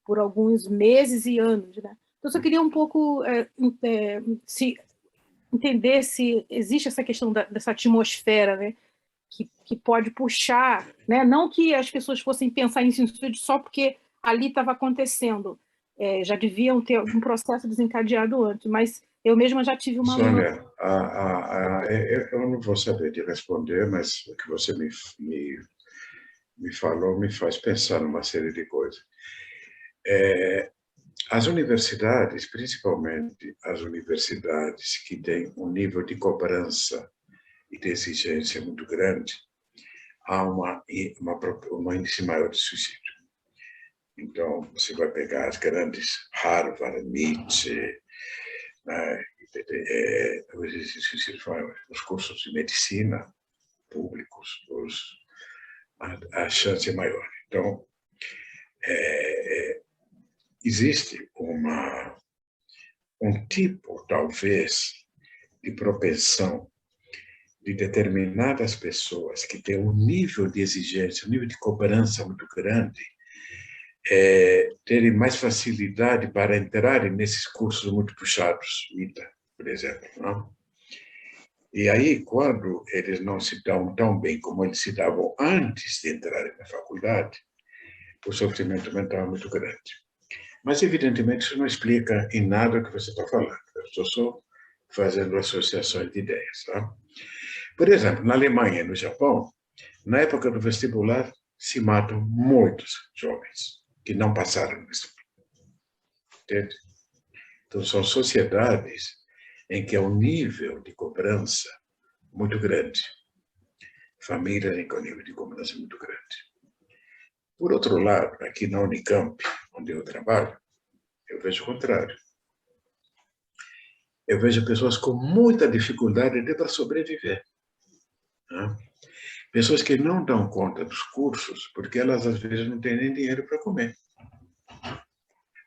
alguns meses e anos, né. Então, eu só queria um pouco entender se existe essa questão dessa atmosfera, né, que pode puxar, né, não que as pessoas fossem pensar em suicídio só porque ali estava acontecendo, já deviam ter um processo desencadeado antes, mas eu mesma já tive uma... Sônia, eu não vou saber te responder, mas o que você me falou me faz pensar numa série de coisas. As universidades, principalmente as universidades que têm um nível de cobrança e de exigência muito grande, há uma índice maior de suicídio. Então, você vai pegar as grandes Harvard, MIT, né, os cursos de medicina públicos, a chance é maior. Então, existe um tipo, talvez, de propensão de determinadas pessoas que têm um nível de exigência, um nível de cobrança muito grande, terem mais facilidade para entrarem nesses cursos muito puxados, ITA, por exemplo, não? E aí, quando eles não se dão tão bem como eles se davam antes de entrarem na faculdade, o sofrimento mental é muito grande. Mas, evidentemente, isso não explica em nada o que você está falando. Eu estou só fazendo associações de ideias. Tá? Por exemplo, na Alemanha e no Japão, na época do vestibular, se matam muitos jovens que não passaram no vestibular. Entende? Então, são sociedades em que há um nível de cobrança muito grande. Famílias em que há um nível de cobrança muito grande. Por outro lado, aqui na Unicamp, onde eu trabalho, eu vejo o contrário. Eu vejo pessoas com muita dificuldade até para sobreviver. Né? Pessoas que não dão conta dos cursos, porque elas, às vezes, não têm nem dinheiro para comer.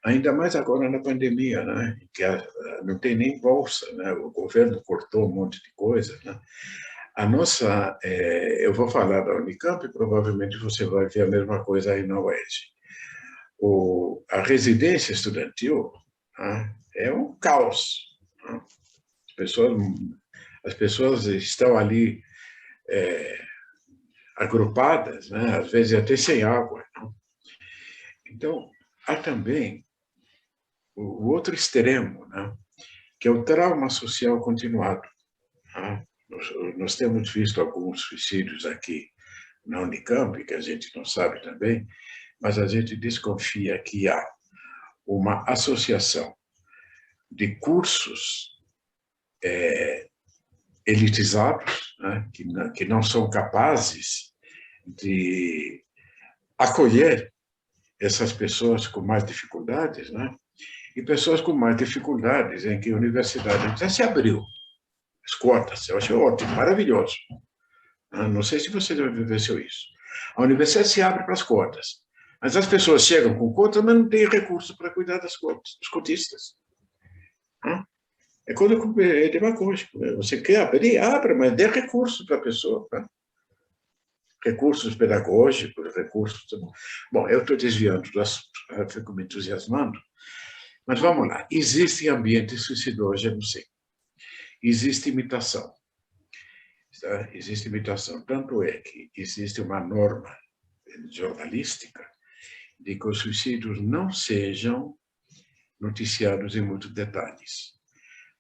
Ainda mais agora na pandemia, né? Que não tem nem bolsa, né? O governo cortou um monte de coisa. Né? Eu vou falar da Unicamp e provavelmente você vai ver a mesma coisa aí na UERJ. A residência estudantil, né, é um caos. Né? As pessoas estão ali agrupadas, né, às vezes até sem água. Né? Então, há também o outro extremo, né, que é o trauma social continuado. Né? Nós temos visto alguns suicídios aqui na Unicamp, que a gente não sabe também, mas a gente desconfia que há uma associação de cursos elitizados, né, que não são capazes de acolher essas pessoas com mais dificuldades, né, e pessoas com mais dificuldades em que a universidade já se abriu as cotas. Eu acho ótimo, maravilhoso. Não sei se você já vivenciou isso. A universidade se abre para as cotas, mas as pessoas chegam com cotas, mas não têm recursos para cuidar das cotas, dos cotistas. É coisa demagógico. Você quer abrir, abra, mas dê recursos para a pessoa. Né? Recursos pedagógicos, recursos... Bom, eu estou desviando do assunto, eu fico me entusiasmando, mas vamos lá. Existe ambiente suicidógeno, sim. Existe imitação. Tá? Existe imitação. Tanto é que existe uma norma jornalística de que os suicídios não sejam noticiados em muitos detalhes.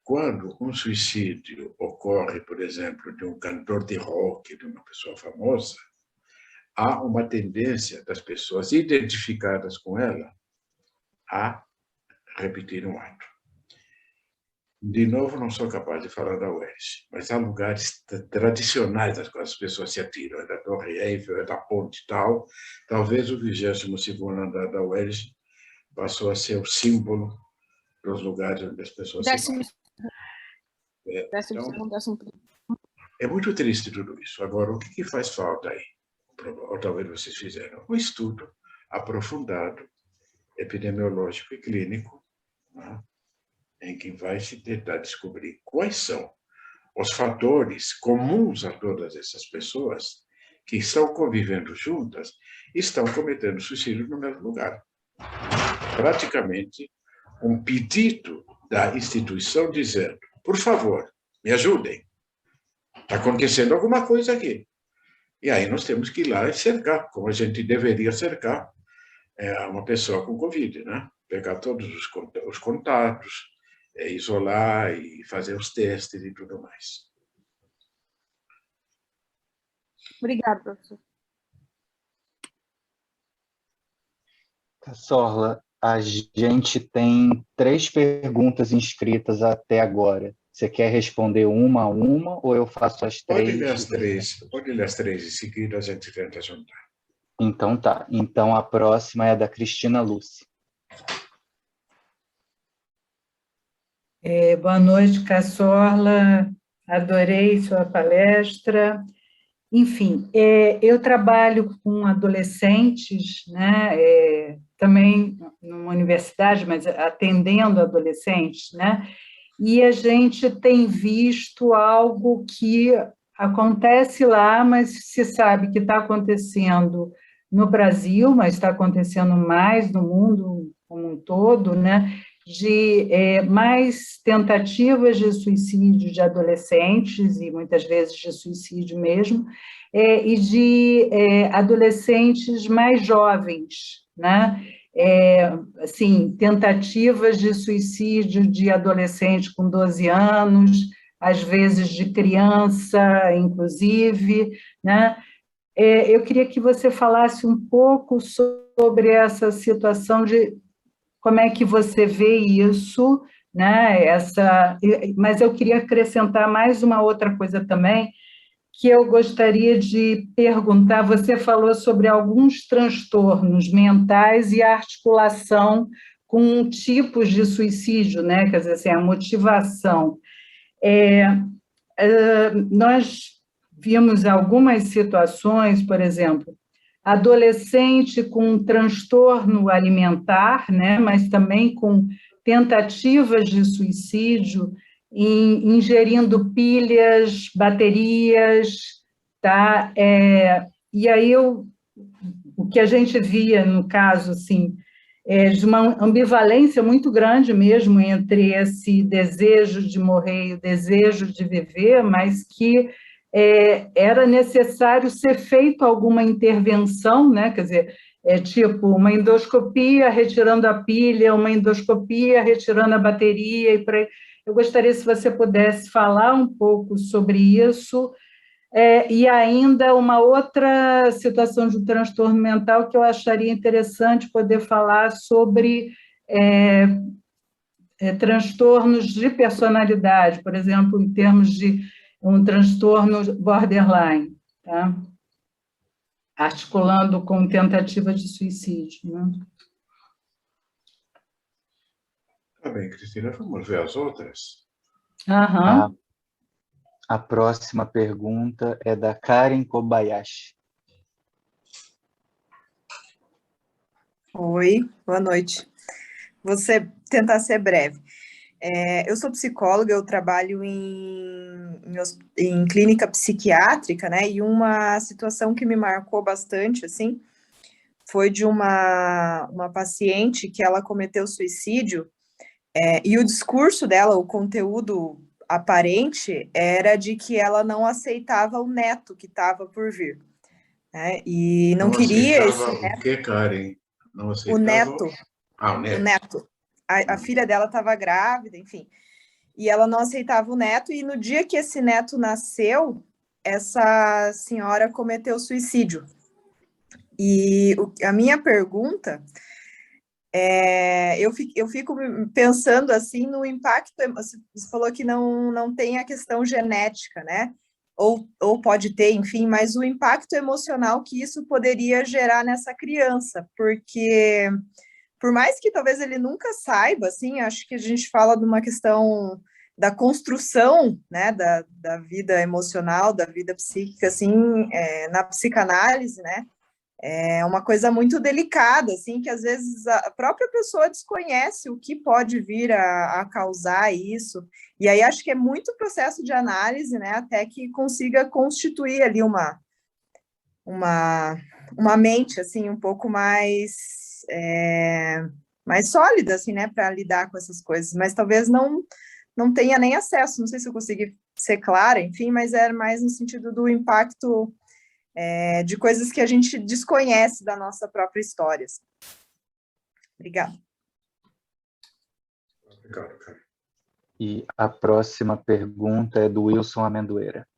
Quando um suicídio ocorre, por exemplo, de um cantor de rock, de uma pessoa famosa, há uma tendência das pessoas identificadas com ela a repetir um ato. De novo, não sou capaz de falar da UERJ, mas há lugares tradicionais das quais as pessoas se atiram. É da Torre Eiffel, é da ponte tal. Talvez o 22º andar da UERJ passou a ser o símbolo dos lugares onde as pessoas se Décimo, matam. décimo Então, segundo, 11º. é muito triste tudo isso. Agora, o que faz falta aí? Ou talvez vocês fizeram um estudo aprofundado, epidemiológico e clínico, né, em que vai se tentar descobrir quais são os fatores comuns a todas essas pessoas que estão convivendo juntas e estão cometendo suicídio no mesmo lugar. Praticamente um pedido da instituição dizendo, por favor, me ajudem, está acontecendo alguma coisa aqui. E aí nós temos que ir lá e cercar, como a gente deveria cercar uma pessoa com Covid, né? Pegar todos os contatos, isolar e fazer os testes e tudo mais. Obrigada, professor. Sorla, a gente tem 3 perguntas inscritas até agora. Você quer responder uma a uma ou eu faço as 3? Pode ler as 3 em seguida, a gente tenta juntar. Então tá. Então a próxima é da Cristina Lúcia. Boa noite, Cassorla. Adorei sua palestra. Enfim, eu trabalho com adolescentes, né? Também numa universidade, mas atendendo adolescentes, né? E a gente tem visto algo que acontece lá, mas se sabe que está acontecendo no Brasil, mas está acontecendo mais no mundo como um todo, né? De mais tentativas de suicídio de adolescentes, e muitas vezes de suicídio mesmo, e de adolescentes mais jovens, né? Assim, tentativas de suicídio de adolescente com 12 anos, às vezes de criança, inclusive, né? Eu queria que você falasse um pouco sobre essa situação de como é que você vê isso, né? Mas eu queria acrescentar mais uma outra coisa também, que eu gostaria de perguntar. Você falou sobre alguns transtornos mentais e a articulação com tipos de suicídio, né? Quer dizer, assim, a motivação. Nós vimos algumas situações, por exemplo, adolescente com transtorno alimentar, né? Mas também com tentativas de suicídio, ingerindo pilhas, baterias, tá? E aí o que a gente via no caso, assim, de uma ambivalência muito grande mesmo entre esse desejo de morrer e o desejo de viver, mas que era necessário ser feito alguma intervenção, né? Quer dizer, tipo uma endoscopia retirando a pilha, uma endoscopia retirando a bateria, e por aí. Eu gostaria, se você pudesse falar um pouco sobre isso, e ainda uma outra situação de transtorno mental que eu acharia interessante poder falar sobre transtornos de personalidade, por exemplo, em termos de um transtorno borderline, tá? Articulando com tentativa de suicídio, né? Tá bem, Cristina, vamos ver as outras? Aham. A próxima pergunta é da Karen Kobayashi. Oi, boa noite. Vou tentar ser breve. Eu sou psicóloga, eu trabalho em clínica psiquiátrica, né? E uma situação que me marcou bastante, assim, foi de uma paciente que ela cometeu suicídio, e o discurso dela, o conteúdo aparente, era de que ela não aceitava o neto que estava por vir, né? E não queria esse neto. O que, Karen? Não aceitava? O neto. O neto. O neto. A filha dela estava grávida, enfim. E ela não aceitava o neto, e no dia que esse neto nasceu, essa senhora cometeu suicídio. E a minha pergunta eu fico pensando assim no impacto. Você falou que não tem a questão genética, né? Ou pode ter, enfim, mas o impacto emocional que isso poderia gerar nessa criança, porque por mais que talvez ele nunca saiba, assim, acho que a gente fala de uma questão da construção, né, da vida emocional, da vida psíquica, assim, na psicanálise, né, é uma coisa muito delicada, assim, que às vezes a própria pessoa desconhece o que pode vir a causar isso, e aí acho que é muito processo de análise, né, até que consiga constituir ali uma mente, assim, um pouco mais sólida, assim, né, para lidar com essas coisas, mas talvez não tenha nem acesso, não sei se eu consegui ser clara, enfim, mas era mais no sentido do impacto de coisas que a gente desconhece da nossa própria história. Obrigada. Obrigado, Karen. E a próxima pergunta é do Wilson Amendoeira.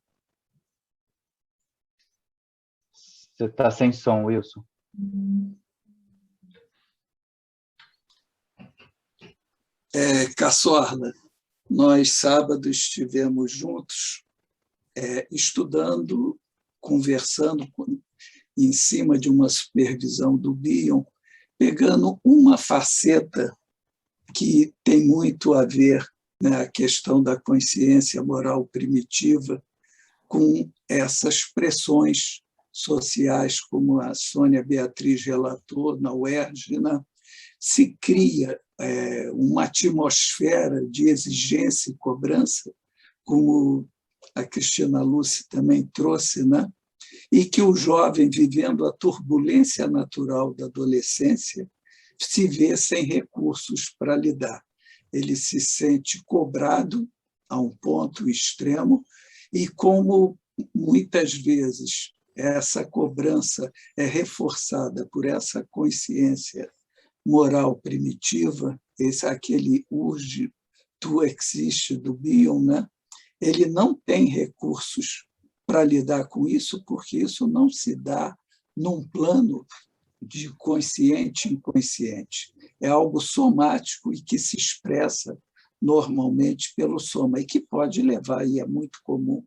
Você está sem som, Wilson. Cassorla, nós sábado estivemos juntos estudando, conversando em cima de uma supervisão do Bion, pegando uma faceta que tem muito a ver, né, a questão da consciência moral primitiva com essas pressões sociais, como a Sônia Beatriz relatou na UERJ, né? Se cria uma atmosfera de exigência e cobrança, como a Cristina Lúcia também trouxe, né? E que o jovem, vivendo a turbulência natural da adolescência, se vê sem recursos para lidar. Ele se sente cobrado a um ponto extremo e, como muitas vezes essa cobrança é reforçada por essa consciência moral primitiva, aquele urge to exist do Bion, né? Ele não tem recursos para lidar com isso, porque isso não se dá num plano de consciente e inconsciente. É algo somático e que se expressa normalmente pelo soma, e que pode levar, e é muito comum,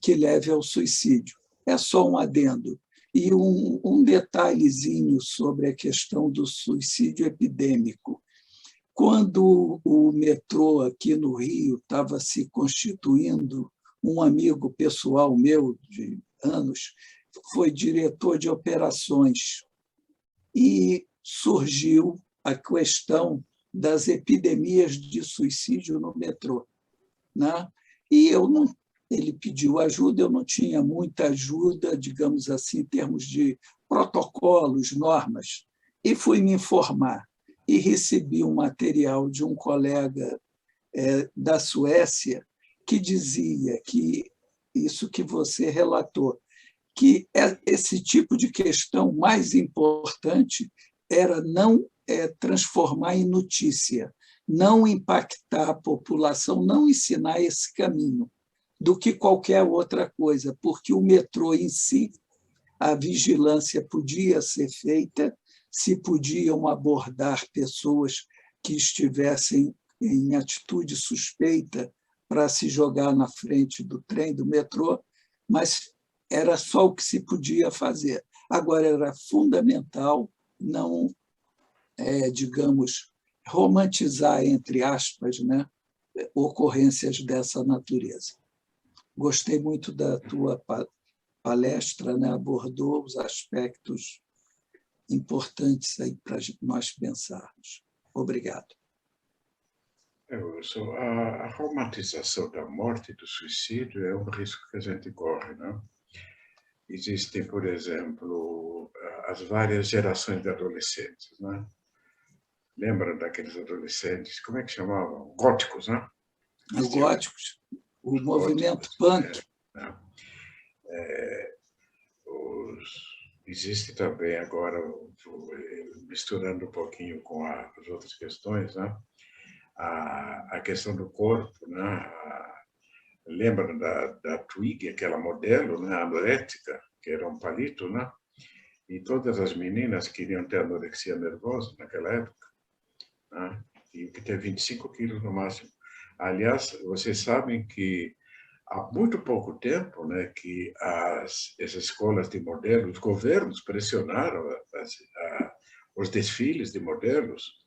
que leve ao suicídio. É só um adendo. E um detalhezinho sobre a questão do suicídio epidêmico. Quando o metrô aqui no Rio estava se constituindo, um amigo pessoal meu de anos foi diretor de operações e surgiu a questão das epidemias de suicídio no metrô, né? E ele pediu ajuda, eu não tinha muita ajuda, digamos assim, em termos de protocolos, normas, e fui me informar. E recebi um material de um colega da Suécia que dizia que isso que você relatou, que esse tipo de questão mais importante era não transformar em notícia, não impactar a população, não ensinar esse caminho, do que qualquer outra coisa, porque o metrô em si, a vigilância podia ser feita, se podiam abordar pessoas que estivessem em atitude suspeita para se jogar na frente do trem, do metrô, mas era só o que se podia fazer. Agora, era fundamental não, digamos, romantizar, entre aspas, né, ocorrências dessa natureza. Gostei muito da tua palestra, né, abordou os aspectos importantes aí para nós pensarmos. Obrigado. Wilson, a romantização da morte e do suicídio é um risco que a gente corre, né? Existem, por exemplo, as várias gerações de adolescentes, né? Lembram daqueles adolescentes, como é que chamavam? Góticos, né? Os góticos, o movimento punk. Existe também agora, misturando um pouquinho com as outras questões, né? A questão do corpo, né? Lembra da Twig, aquela modelo, né? Anorética, que era um palito, né? E todas as meninas queriam ter anorexia nervosa naquela época. né? Tinha que ter 25 quilos no máximo. Aliás, vocês sabem que há muito pouco tempo, né, que essas escolas de modelos, os governos pressionaram os desfiles de modelos,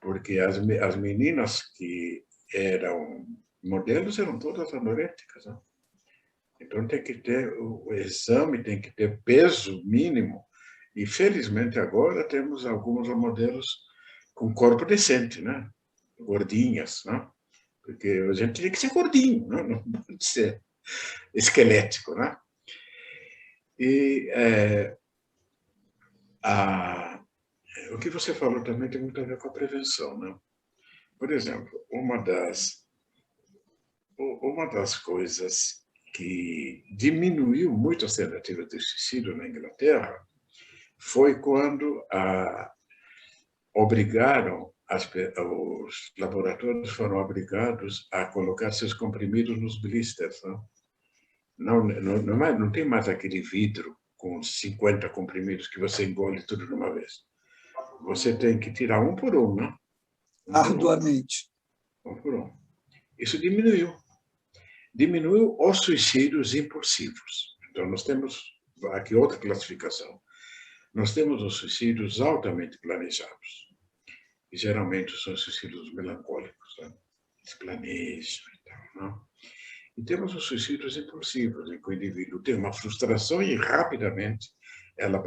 porque as meninas que eram modelos eram todas anoréticas, né? Então tem que ter o exame, tem que ter peso mínimo. E felizmente agora temos alguns modelos com corpo decente, né? Gordinhas, né? Porque a gente tem que ser gordinho, né? Não pode ser esquelético, né? E o que você falou também tem muito a ver com a prevenção, né? Por exemplo, uma das coisas que diminuiu muito as tentativas de suicídio na Inglaterra foi quando os laboratórios foram obrigados a colocar seus comprimidos nos blisters. Não tem mais aquele vidro com 50 comprimidos que você engole tudo de uma vez. Você tem que tirar um por um, né? Arduamente. Um por um. Isso diminuiu. Diminuiu os suicídios impulsivos. Então, nós temos aqui outra classificação. Nós temos os suicídios altamente planejados. E geralmente são suicídios melancólicos, né? Eles planejam e tal, né? E temos os suicídios impulsivos, em que o indivíduo tem uma frustração e rapidamente ela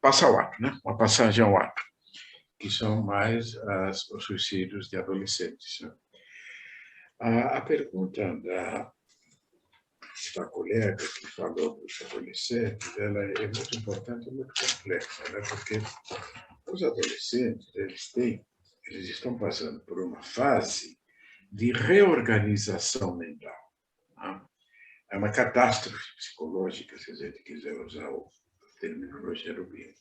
passa ao ato, né? Uma passagem ao ato, que são mais os suicídios de adolescentes, né? A pergunta da colega que falou dos adolescentes, ela é muito importante e muito complexa, né? Porque os adolescentes, eles estão passando por uma fase de reorganização mental, né? É uma catástrofe psicológica, se a gente quiser usar a terminologia do Bill.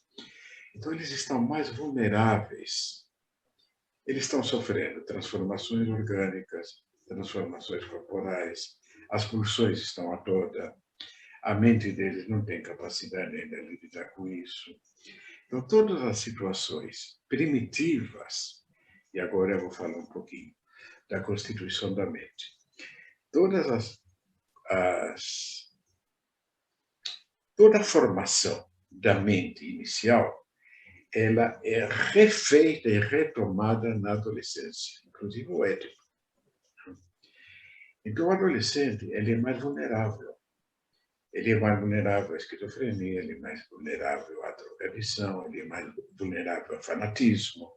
Então, eles estão mais vulneráveis. Eles estão sofrendo transformações orgânicas, transformações corporais, as pulsões estão a toda, a mente deles não tem capacidade ainda de lidar com isso. Então, todas as situações primitivas, e agora eu vou falar um pouquinho da constituição da mente, toda a formação da mente inicial, ela é refeita e retomada na adolescência, inclusive o ético. Então, o adolescente, ele é mais vulnerável. Ele é mais vulnerável à esquizofrenia, ele é mais vulnerável à drogadição, ele é mais vulnerável ao fanatismo,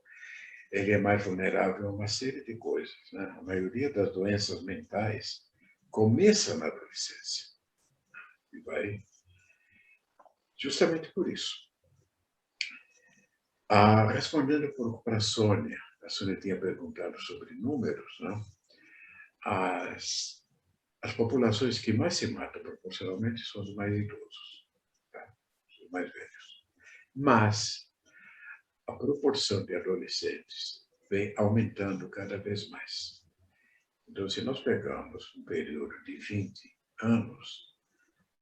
ele é mais vulnerável a uma série de coisas, né? A maioria das doenças mentais começa na adolescência e vai justamente por isso. Respondendo para a Sônia tinha perguntado sobre números, né? As populações que mais se matam proporcionalmente são os mais idosos, tá? Os mais velhos. Mas a proporção de adolescentes vem aumentando cada vez mais. Então, se nós pegarmos um período de 20 anos,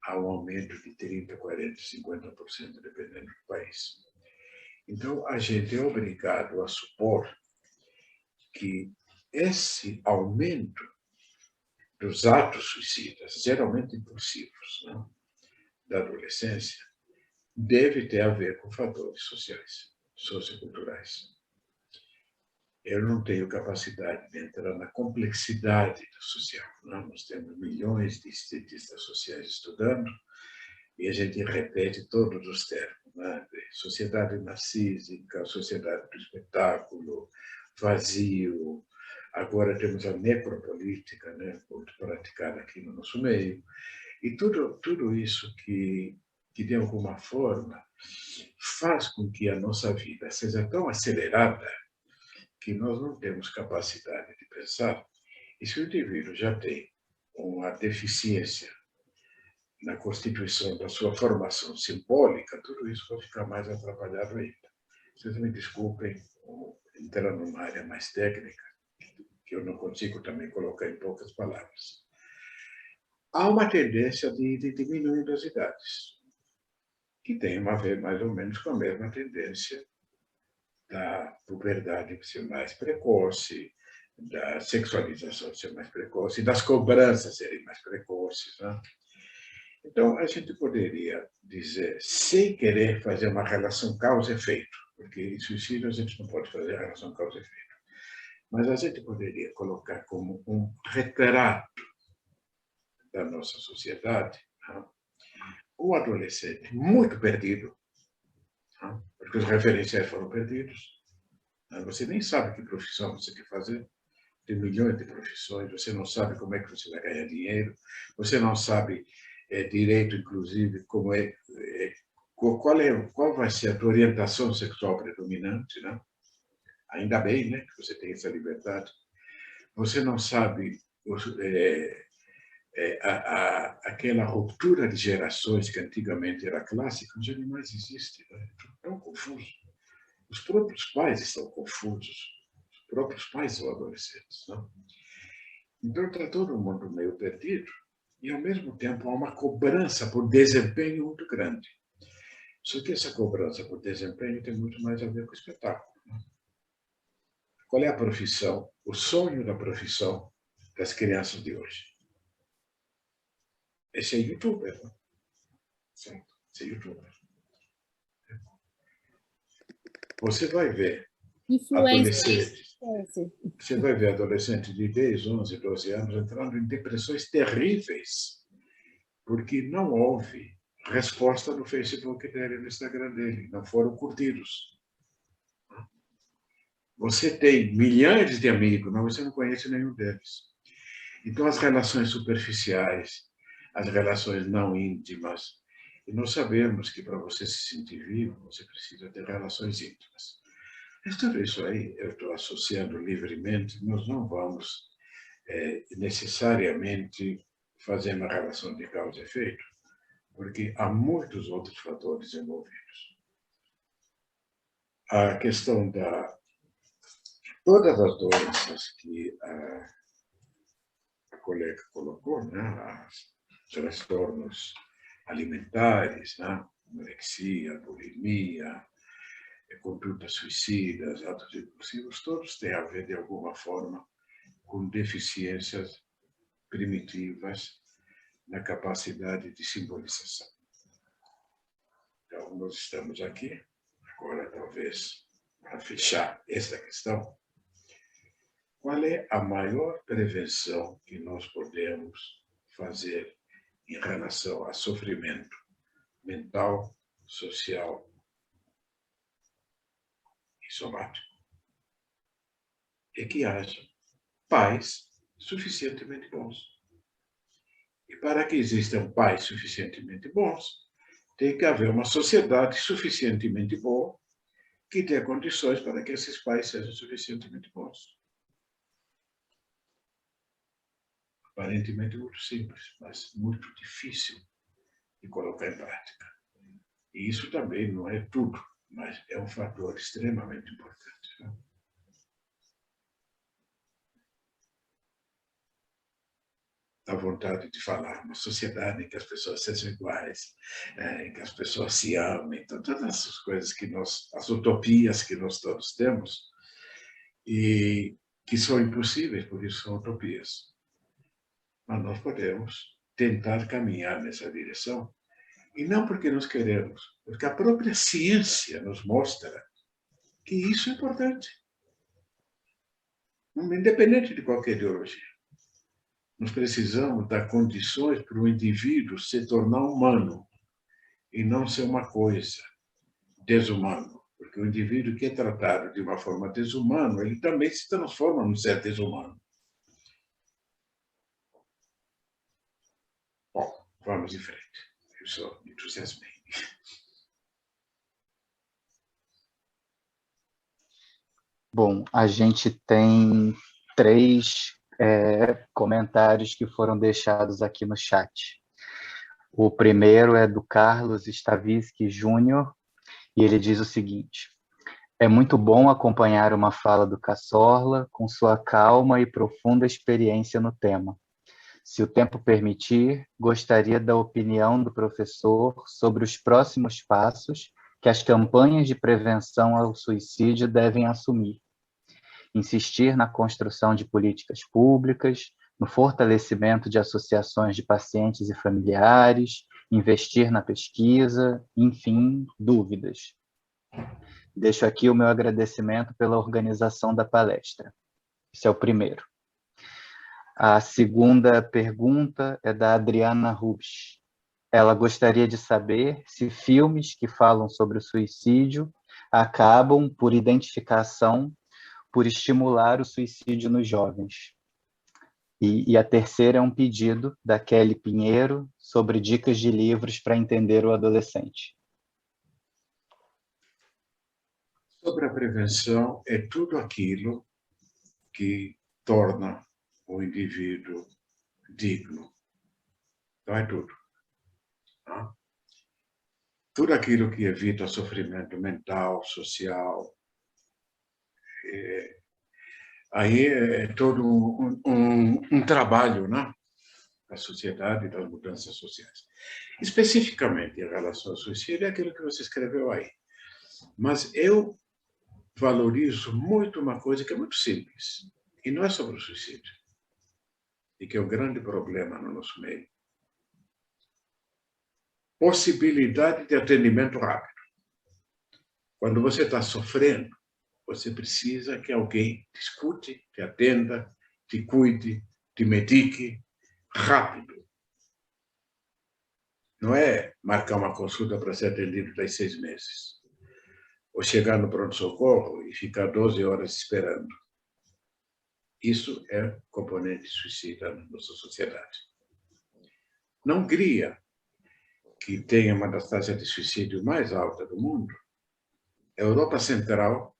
há um aumento de 30%, 40%, 50%, dependendo do país. Então, a gente é obrigado a supor que esse aumento dos atos suicidas, geralmente impulsivos, né, da adolescência, deve ter a ver com fatores sociais, socioculturais. Eu não tenho capacidade de entrar na complexidade do social, né? Nós temos milhões de cientistas sociais estudando e a gente repete todos os termos, né? Sociedade narcísica, sociedade do espetáculo, vazio. Agora temos a necropolítica, né, muito praticada aqui no nosso meio. E tudo isso que de alguma forma, faz com que a nossa vida seja tão acelerada que nós não temos capacidade de pensar. E se o indivíduo já tem uma deficiência na constituição da sua formação simbólica, tudo isso vai ficar mais atrapalhado ainda. Vocês me desculpem entrar numa área mais técnica, que eu não consigo também colocar em poucas palavras. Há uma tendência de diminuir as idades. que tem a ver mais ou menos com a mesma tendência da puberdade ser mais precoce, da sexualização ser mais precoce, das cobranças serem mais precoces, né? Então, a gente poderia dizer, sem querer fazer uma relação causa-efeito, porque em suicídio a gente não pode fazer a relação causa-efeito, mas a gente poderia colocar como um retrato da nossa sociedade, né? O adolescente muito perdido, né? Porque os referenciais foram perdidos, né? Você nem sabe que profissão você quer fazer, tem milhões de profissões, você não sabe como é que você vai ganhar dinheiro, você não sabe direito, inclusive, qual vai ser a tua orientação sexual predominante, né? Ainda bem, né, que você tem essa liberdade. Você não sabe aquela ruptura de gerações que antigamente era clássica, já nem mais existe, né? É tão confuso. Os próprios pais estão confusos. Os próprios pais são adolescentes, não? Então está todo mundo meio perdido e, ao mesmo tempo, há uma cobrança por desempenho muito grande. Só que essa cobrança por desempenho tem muito mais a ver com o espetáculo, né? Qual é a profissão, o sonho da profissão das crianças de hoje? É ser youtuber, né? Certo? Ser youtuber. Você vai ver adolescentes. Você vai ver adolescentes de 10, 11, 12 anos entrando em depressões terríveis, porque não houve resposta no Facebook dele, no Instagram dele, não foram curtidos. Você tem milhares de amigos, mas você não conhece nenhum deles. Então, as relações superficiais, as relações não íntimas, e nós sabemos que para você se sentir vivo, você precisa ter relações íntimas. Mas tudo isso aí, eu estou associando livremente, nós não vamos necessariamente fazer uma relação de causa e efeito, porque há muitos outros fatores envolvidos. A questão todas as doenças que a colega colocou, né, os transtornos alimentares, né, anorexia, bulimia, condutas suicidas, atos impulsivos, todos têm a ver, de alguma forma, com deficiências primitivas na capacidade de simbolização. Então, nós estamos aqui, agora, talvez, para fechar essa questão, qual é a maior prevenção que nós podemos fazer em relação a sofrimento mental, social e somático? É que haja pais suficientemente bons. E para que existam pais suficientemente bons, tem que haver uma sociedade suficientemente boa que dê condições para que esses pais sejam suficientemente bons. Aparentemente muito simples, mas muito difícil de colocar em prática. E isso também não é tudo, mas é um fator extremamente importante, né? A vontade de falar, uma sociedade em que as pessoas sejam iguais, em que as pessoas se amem, todas essas coisas que as utopias que nós todos temos, e que são impossíveis, por isso são utopias. Mas nós podemos tentar caminhar nessa direção, e não porque nós queremos, porque a própria ciência nos mostra que isso é importante, independente de qualquer ideologia. Nós precisamos dar condições para o indivíduo se tornar humano e não ser uma coisa desumano, porque o indivíduo que é tratado de uma forma desumana, ele também se transforma num ser desumano. Bom, vamos em frente. Eu só me entusiasmei. Bom, a gente tem 3 comentários que foram deixados aqui no chat. O primeiro é do Carlos Stavisky Júnior, e ele diz o seguinte: é muito bom acompanhar uma fala do Cassorla com sua calma e profunda experiência no tema. Se o tempo permitir, gostaria da opinião do professor sobre os próximos passos que as campanhas de prevenção ao suicídio devem assumir. Insistir na construção de políticas públicas, no fortalecimento de associações de pacientes e familiares, investir na pesquisa, enfim, dúvidas. Deixo aqui o meu agradecimento pela organização da palestra. Esse é o primeiro. A segunda pergunta é da Adriana Rubsch. Ela gostaria de saber se filmes que falam sobre o suicídio acabam, por identificação, por estimular o suicídio nos jovens. E a terceira é um pedido da Kelly Pinheiro sobre dicas de livros para entender o adolescente. Sobre a prevenção, é tudo aquilo que torna o indivíduo digno. Não é tudo. Não? Tudo aquilo que evita sofrimento mental, social. Aí é todo um trabalho, né? Da sociedade e das mudanças sociais. Especificamente em relação ao suicídio, é aquilo que você escreveu aí. Mas eu valorizo muito uma coisa que é muito simples, e não é sobre o suicídio, e que é um grande problema no nosso meio. Possibilidade de atendimento rápido. Quando você está sofrendo, você precisa que alguém te escute, te atenda, te cuide, te medique rápido. Não é marcar uma consulta para ser atendido daqui a 6 meses. Ou chegar no pronto-socorro e ficar 12 horas esperando. Isso é componente suicida na nossa sociedade. Na Hungria, que tem uma das taxas de suicídio mais altas do mundo, a Europa Central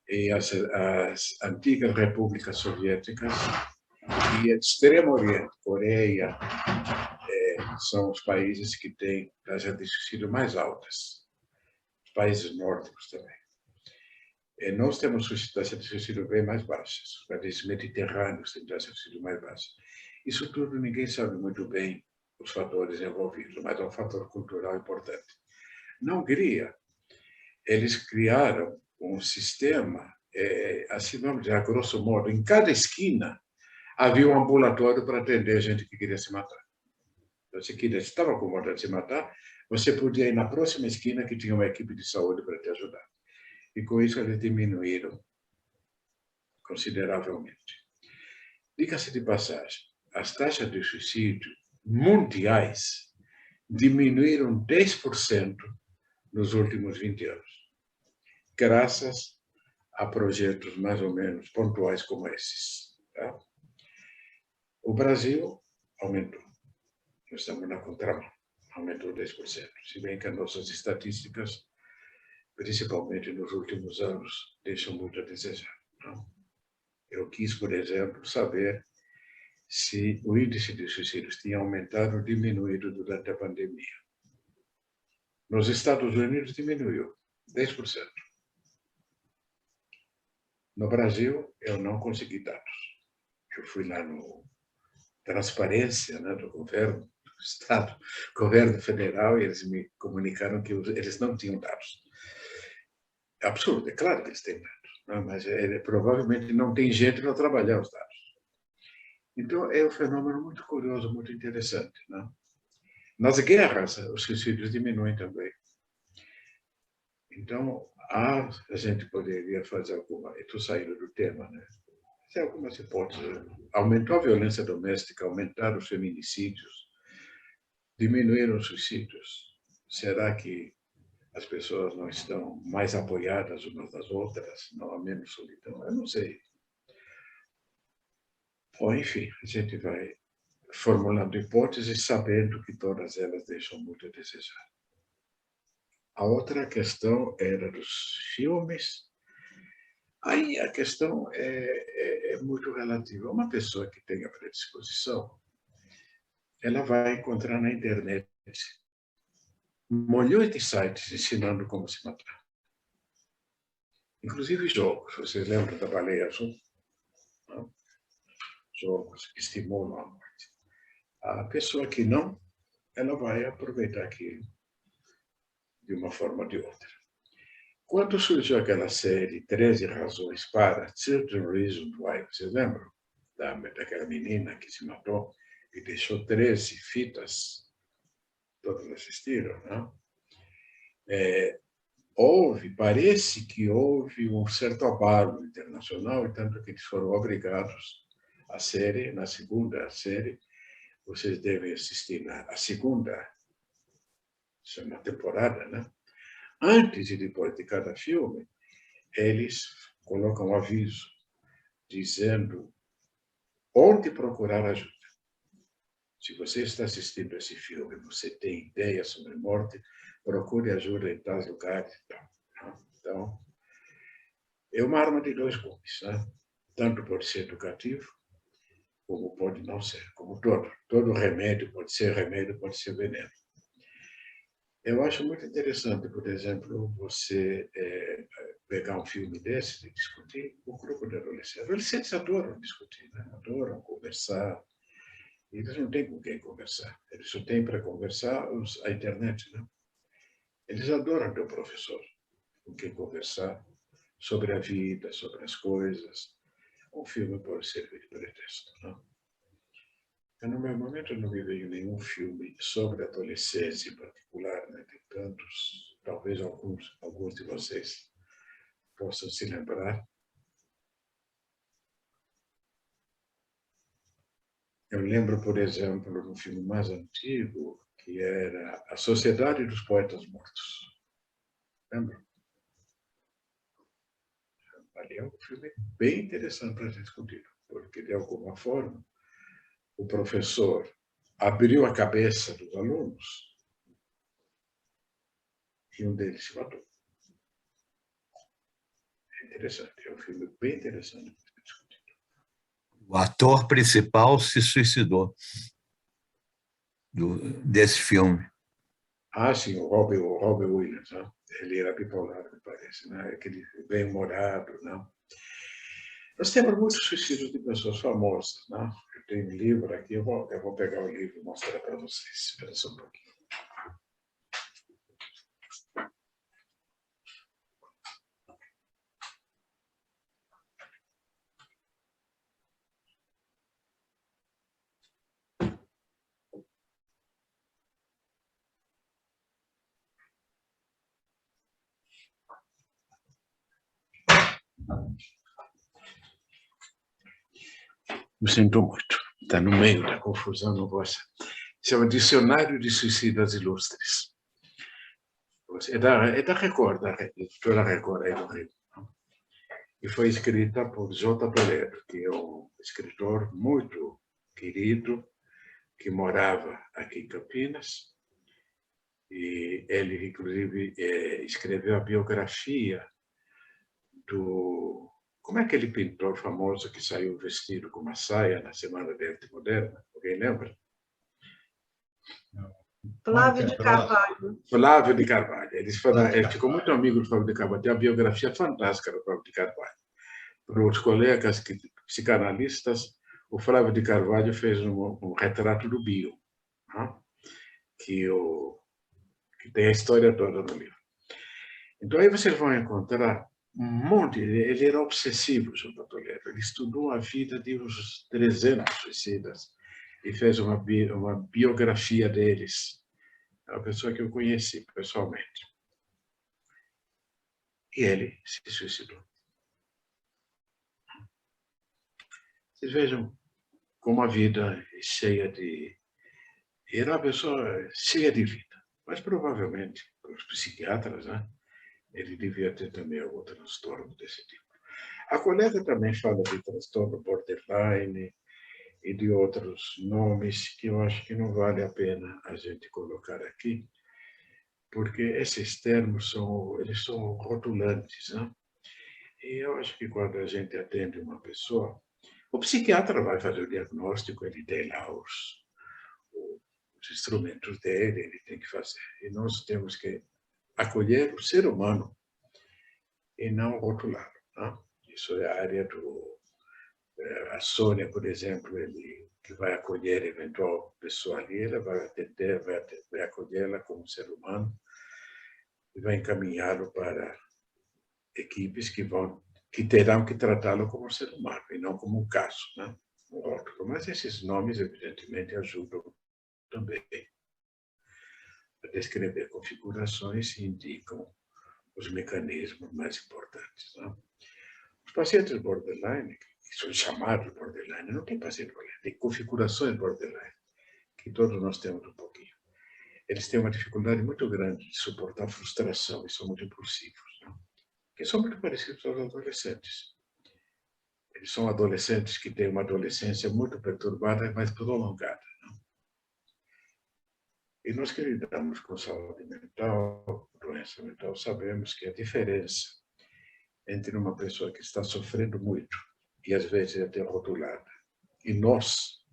e as antigas repúblicas soviéticas e Extremo Oriente, Coreia, são os países que têm taxas de suicídio mais altas. Os países nórdicos também. Nós temos taxas de suicídio bem mais baixas. Os países mediterrâneos têm taxas de suicídio mais baixas. Isso tudo ninguém sabe muito bem os fatores envolvidos, mas é um fator cultural importante. Na Hungria, eles criaram um sistema, assim vamos dizer, a grosso modo, em cada esquina havia um ambulatório para atender gente que queria se matar. Então, se estava com vontade de se matar, você podia ir na próxima esquina que tinha uma equipe de saúde para te ajudar. E com isso eles diminuíram consideravelmente. Diga-se de passagem, as taxas de suicídio mundiais diminuíram 10% nos últimos 20 anos, graças a projetos mais ou menos pontuais como esses. Tá? O Brasil aumentou. Nós estamos na contramão. Aumentou 10%. Se bem que as nossas estatísticas, principalmente nos últimos anos, deixam muito a desejar. Não? Eu quis, por exemplo, saber se o índice de suicídios tinha aumentado ou diminuído durante a pandemia. Nos Estados Unidos diminuiu 10%. No Brasil, eu não consegui dados. Eu fui lá no Transparência, né, do governo do Estado, governo federal, e eles me comunicaram que eles não tinham dados. É absurdo, é claro que eles têm dados, não, mas provavelmente não tem gente para trabalhar os dados. Então, é um fenômeno muito curioso, muito interessante. Não? Nas guerras, os suicídios diminuem também. Então, a gente poderia fazer alguma... Estou saindo do tema, né? Fazer algumas hipóteses. Aumentou a violência doméstica, aumentaram os feminicídios, diminuíram os suicídios. Será que as pessoas não estão mais apoiadas umas das outras? Não há menos solidão? Eu não sei. Bom, enfim, a gente vai formulando hipóteses, sabendo que todas elas deixam muito a desejar. A outra questão era dos filmes. Aí a questão é muito relativa. Uma pessoa que tenha predisposição, ela vai encontrar na internet milhões de sites ensinando como se matar. Inclusive jogos. Vocês lembram da Baleia Azul? Não? Jogos que estimulam a morte. A pessoa que não, ela vai aproveitar aquilo de uma forma ou de outra. Quando surgiu aquela série 13 Razões para, 13 Reasons Why, vocês lembram? Daquela menina que se matou e deixou 13 fitas, todos assistiram, não? Parece que houve um certo abalo internacional, e tanto que eles foram obrigados a série, na segunda série, vocês devem assistir a segunda, chama temporada, né? Antes e depois de cada filme, eles colocam um aviso dizendo onde procurar ajuda. Se você está assistindo esse filme, você tem ideia sobre morte, procure ajuda em tais lugares. Então, é uma arma de dois gumes, né? Tanto pode ser educativo, como pode não ser. Como todo remédio pode ser veneno. Eu acho muito interessante, por exemplo, você pegar um filme desse e discutir com um grupo de adolescentes. Adolescentes adoram discutir, né? Adoram conversar. Eles não têm com quem conversar. Eles só têm para conversar a internet, né? Eles adoram ter um professor com quem conversar sobre a vida, sobre as coisas. Um filme pode servir de pretexto, não? No meu momento, eu não me vejo nenhum filme sobre adolescência em particular, né? Tem tantos, talvez alguns de vocês possam se lembrar. Eu lembro, por exemplo, de um filme mais antigo, que era A Sociedade dos Poetas Mortos. Lembra? Ali é um filme bem interessante para ser discutido, porque, de alguma forma, o professor abriu a cabeça dos alunos e um deles se matou. É interessante, é um filme bem interessante para ser discutido. O ator principal se suicidou desse filme. Ah, sim, o Robin Williams, né? Ele era bipolar, me parece, né? Aquele bem-humorado, não? Nós temos muitos suicídios de pessoas famosas, né? Eu tenho um livro aqui, eu vou pegar o livro e mostrar para vocês. Espera só um pouquinho. Me sinto muito. Está no meio da confusão, não gosta. Chama Dicionário de Suicidas Ilustres. É da Record, da editora Record, aí do Rio. E foi escrita por J. Toledo, que é um escritor muito querido, que morava aqui em Campinas. E ele, inclusive, escreveu a biografia do... Como é aquele pintor famoso que saiu vestido com uma saia na Semana de Arte Moderna? Alguém lembra? Flávio de Carvalho. Flávio de Carvalho. Ele ficou muito amigo do Flávio de Carvalho. Tem uma biografia fantástica do Flávio de Carvalho. Para os colegas psicanalistas, o Flávio de Carvalho fez um retrato do Bion, né? que tem a história toda no livro. Então, aí vocês vão encontrar um monte. Ele era obsessivo, J. Toledo. Ele estudou a vida de uns 300 suicidas e fez uma biografia deles. É uma pessoa que eu conheci pessoalmente. E ele se suicidou. Vocês vejam como a vida é cheia de... Era uma pessoa cheia de vida, mas provavelmente, para os psiquiatras, né, ele devia ter também algum transtorno desse tipo. A colega também fala de transtorno borderline e de outros nomes que eu acho que não vale a pena a gente colocar aqui, porque esses termos eles são rotulantes, né? E eu acho que quando a gente atende uma pessoa, o psiquiatra vai fazer o diagnóstico, ele tem lá os instrumentos dele, ele tem que fazer. E nós temos que acolher o ser humano e não rotulá-lo, né? Isso é a área do... A Sônia, por exemplo, ele que vai acolher eventual pessoa ali, ela vai atender, vai acolhê-la como ser humano e vai encaminhá-lo para equipes que terão que tratá-lo como ser humano e não como um caso, né? Mas esses nomes, evidentemente, ajudam também a descrever configurações e indicam os mecanismos mais importantes, né? Os pacientes borderline, que são chamados borderline, não tem paciente borderline, tem configurações borderline, que todos nós temos um pouquinho. Eles têm uma dificuldade muito grande de suportar frustração e são muito impulsivos, né? Que são muito parecidos aos adolescentes. Eles são adolescentes que têm uma adolescência muito perturbada, mas prolongada, né? E nós que lidamos com saúde mental, doença mental, sabemos que a diferença entre uma pessoa que está sofrendo muito e às vezes é até rotulada e nós,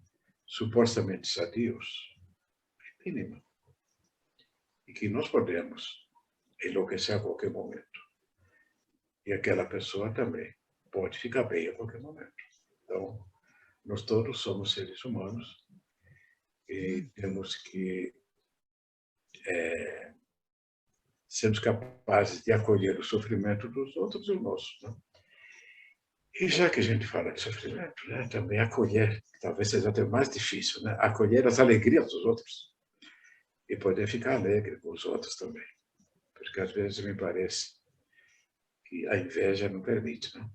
supostamente sadios, é mínima. E que nós podemos enlouquecer a qualquer momento. E aquela pessoa também pode ficar bem a qualquer momento. Então, nós todos somos seres humanos e temos que sermos capazes de acolher o sofrimento dos outros e o nosso, né? E já que a gente fala de sofrimento, né, também acolher, que talvez seja até mais difícil, né? Acolher as alegrias dos outros e poder ficar alegre com os outros também. Porque às vezes me parece que a inveja não permite, né?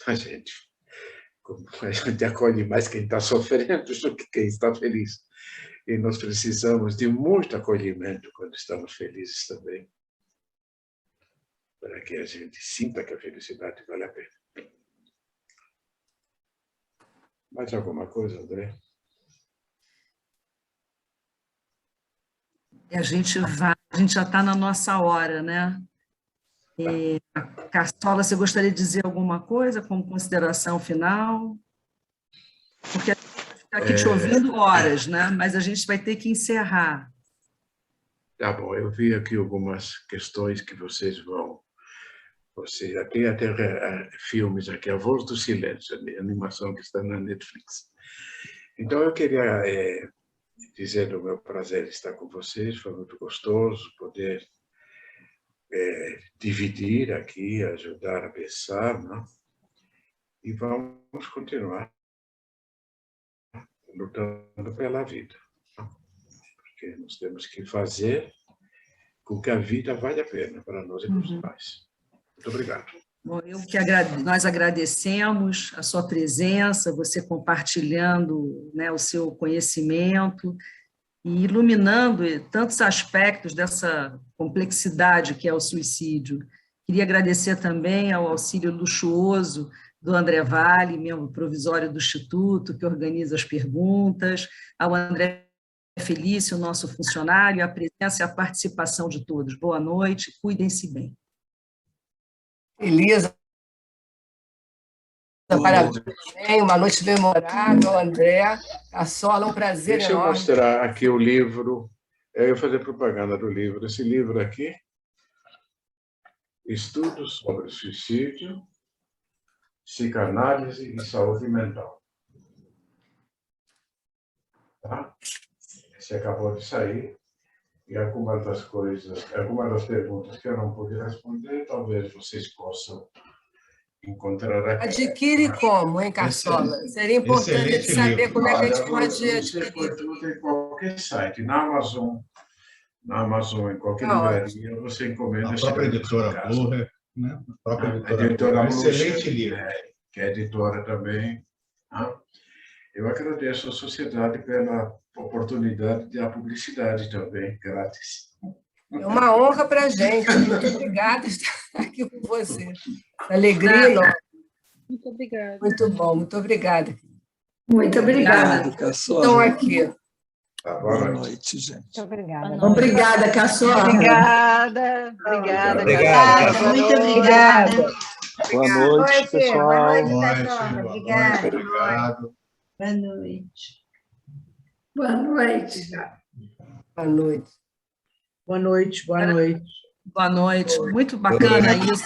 A gente acolhe mais quem está sofrendo do que quem está feliz. E nós precisamos de muito acolhimento quando estamos felizes também, para que a gente sinta que a felicidade vale a pena. Mais alguma coisa, André? A gente já está na nossa hora, né? Cartola, você gostaria de dizer alguma coisa como consideração final? Porque a gente vai ficar aqui te ouvindo horas, né? Mas a gente vai ter que encerrar. Tá bom, eu vi aqui algumas questões que vocês já tem até filmes aqui, A Voz do Silêncio, a animação que está na Netflix. Então, eu queria dizer do meu prazer estar com vocês, foi muito gostoso poder dividir aqui, ajudar a pensar, né? E vamos continuar lutando pela vida, né? Porque nós temos que fazer com que a vida valha a pena para nós e para os pais. Muito obrigado. Bom, nós agradecemos a sua presença, você compartilhando, né, o seu conhecimento e iluminando tantos aspectos dessa complexidade que é o suicídio. Queria agradecer também ao auxílio luxuoso do André Vale, membro provisório do Instituto, que organiza as perguntas, ao André Felício, nosso funcionário, a presença e a participação de todos. Boa noite, cuidem-se bem. Elisa, parabéns, uma noite memorável, André. Cartola, um prazer Deixa eu enorme. mostrar aqui o livro, eu vou fazer propaganda do livro. Esse livro aqui, Estudos sobre Suicídio, Psicanálise e Saúde Mental. Tá? Esse acabou de sair. E algumas das perguntas que eu não pude responder, talvez vocês possam encontrar aqui. Adquire como, hein, Cartola? Seria importante saber como é que a gente pode adquirir. Você pode em qualquer site, na Amazon, em qualquer livraria, você encomenda. A própria editora Burra, né? A própria editora Burra, excelente livro. Que é editora também. Eu agradeço à sociedade pela oportunidade de a publicidade também, grátis. É uma honra para a gente. Muito obrigada por estar aqui com você. Alegria enorme. Muito obrigada. Muito bom, muito obrigada. Muito obrigada. Estão aqui. Boa noite, gente. Muito obrigada. Obrigada, Cartola. Obrigada. Muito obrigada. Boa noite, pessoal. Boa noite, Cartola. Obrigada. Obrigado. Boa noite. Boa noite. Boa noite. Boa noite. Boa noite. Boa noite. Muito bacana isso.